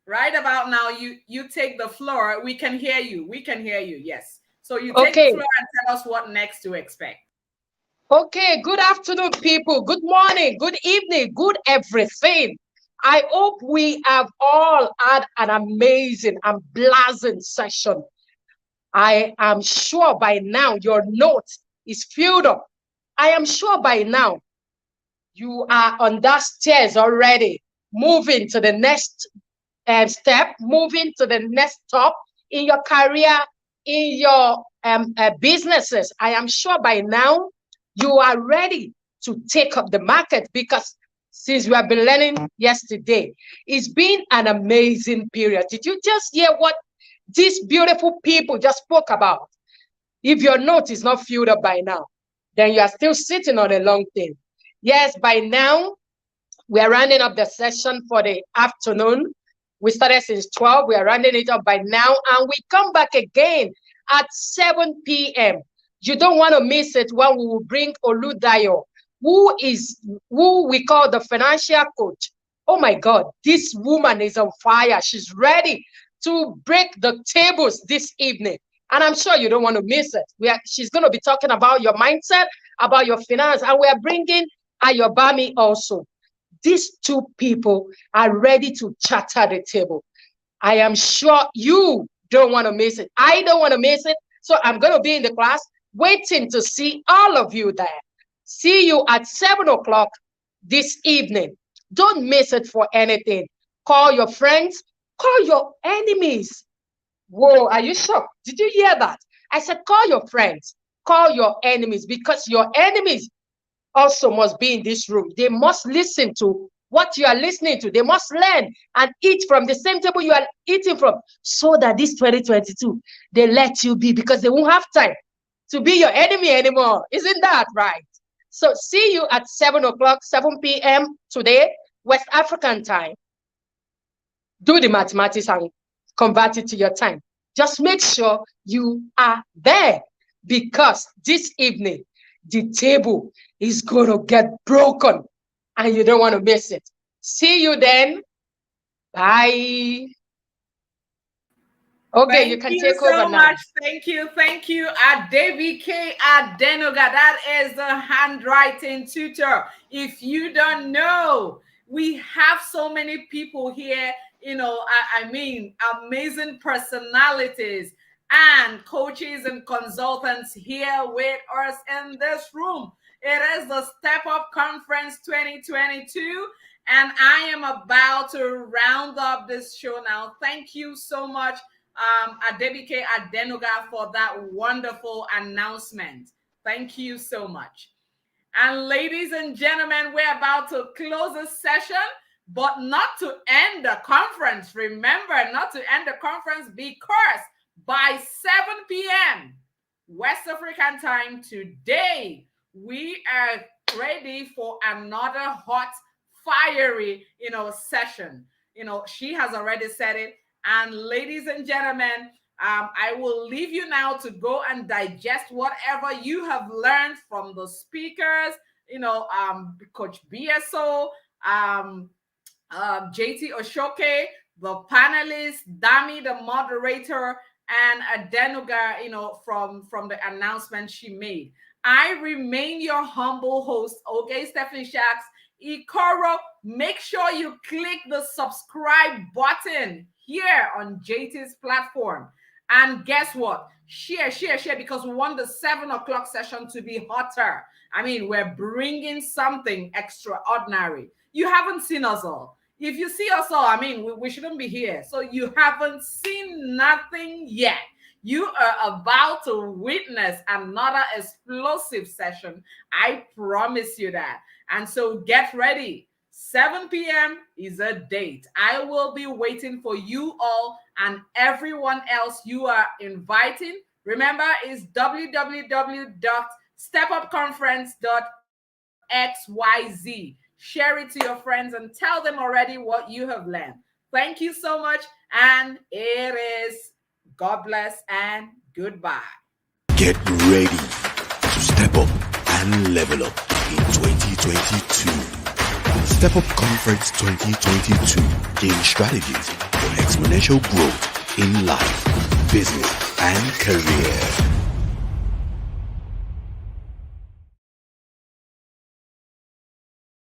Right about now, you take the floor. We can hear you. We can hear you. Yes. So you take the floor and tell us what next to expect. Okay, good afternoon, people. Good morning, good evening, good everything. I hope we have all had an amazing and blazing session. I am sure by now your note is filled up. I am sure by now you are on that stairs already, moving to the next step, moving to the next stop in your career, in your businesses. I am sure by now you are ready to take up the market, because since we have been learning yesterday, it's been an amazing period. Did you just hear what these beautiful people just spoke about? If your note is not filled up by now, then you are still sitting on a long thing. Yes, by now, we are rounding up the session for the afternoon. We started since 12. We are rounding it up by now. And we come back again at 7 p.m. You don't want to miss it when we will bring Oludayo, who we call the financial coach. Oh my God, this woman is on fire. She's ready to break the tables this evening. And I'm sure you don't want to miss it. She's going to be talking about your mindset, about your finance. And we are bringing Ayobami also. These two people are ready to chatter the table. I am sure you don't want to miss it. I don't want to miss it. So I'm going to be in the class waiting to see all of you there. See you at 7 o'clock this evening. Don't miss it for anything. Call your friends. Call your enemies. Whoa, are you shocked? Did you hear that? I said, call your friends. Call your enemies, because your enemies also must be in this room. They must listen to what you are listening to. They must learn and eat from the same table you are eating from, so that this 2022, they let you be, because they won't have time to be your enemy anymore. Isn't that right? So see you at 7 o'clock, 7 p.m. today, West African time. Do the mathematics and convert it to your time. Just make sure you are there, because this evening, the table is going to get broken and you don't want to miss it. See you then. Bye. Okay, you can take over now. Thank you. Adebike Adenoga. That is the handwriting tutor. If you don't know, we have so many people here, I mean, amazing personalities and coaches and consultants here with us in this room. It is the Step Up Conference 2022, and I am about to round up this show now. Thank you so much, Adebike Adenoga, for that wonderful announcement. Thank you so much. And ladies and gentlemen, we're about to close this session, but not to end the conference. Remember, not to end the conference, because by 7 p.m. West African time today, we are ready for another hot, fiery, session. She has already said it. And ladies and gentlemen, I will leave you now to go and digest whatever you have learned from the speakers, Coach BSO, JT Oshoke, the panelists, Dami, the moderator, and Adenoga, from the announcement she made. I remain your humble host, Oge Stephanie Shacks. Ikoro, make sure you click the subscribe button here on JT's platform. And guess what? Share, because we want the 7 o'clock session to be hotter. I mean, we're bringing something extraordinary. You haven't seen us all. If you see us all, I mean, we shouldn't be here. So you haven't seen nothing yet. You are about to witness another explosive session. I promise you that. And so get ready. 7 p.m. is a date. I will be waiting for you all and everyone else you are inviting. Remember, it's www.stepupconference.xyz. Share it to your friends and tell them already what you have learned. Thank you so much, and it is God bless and goodbye. Get ready to step up and level up in 2022. Step Up Conference 2022 gain strategies for exponential growth in life, business, and career.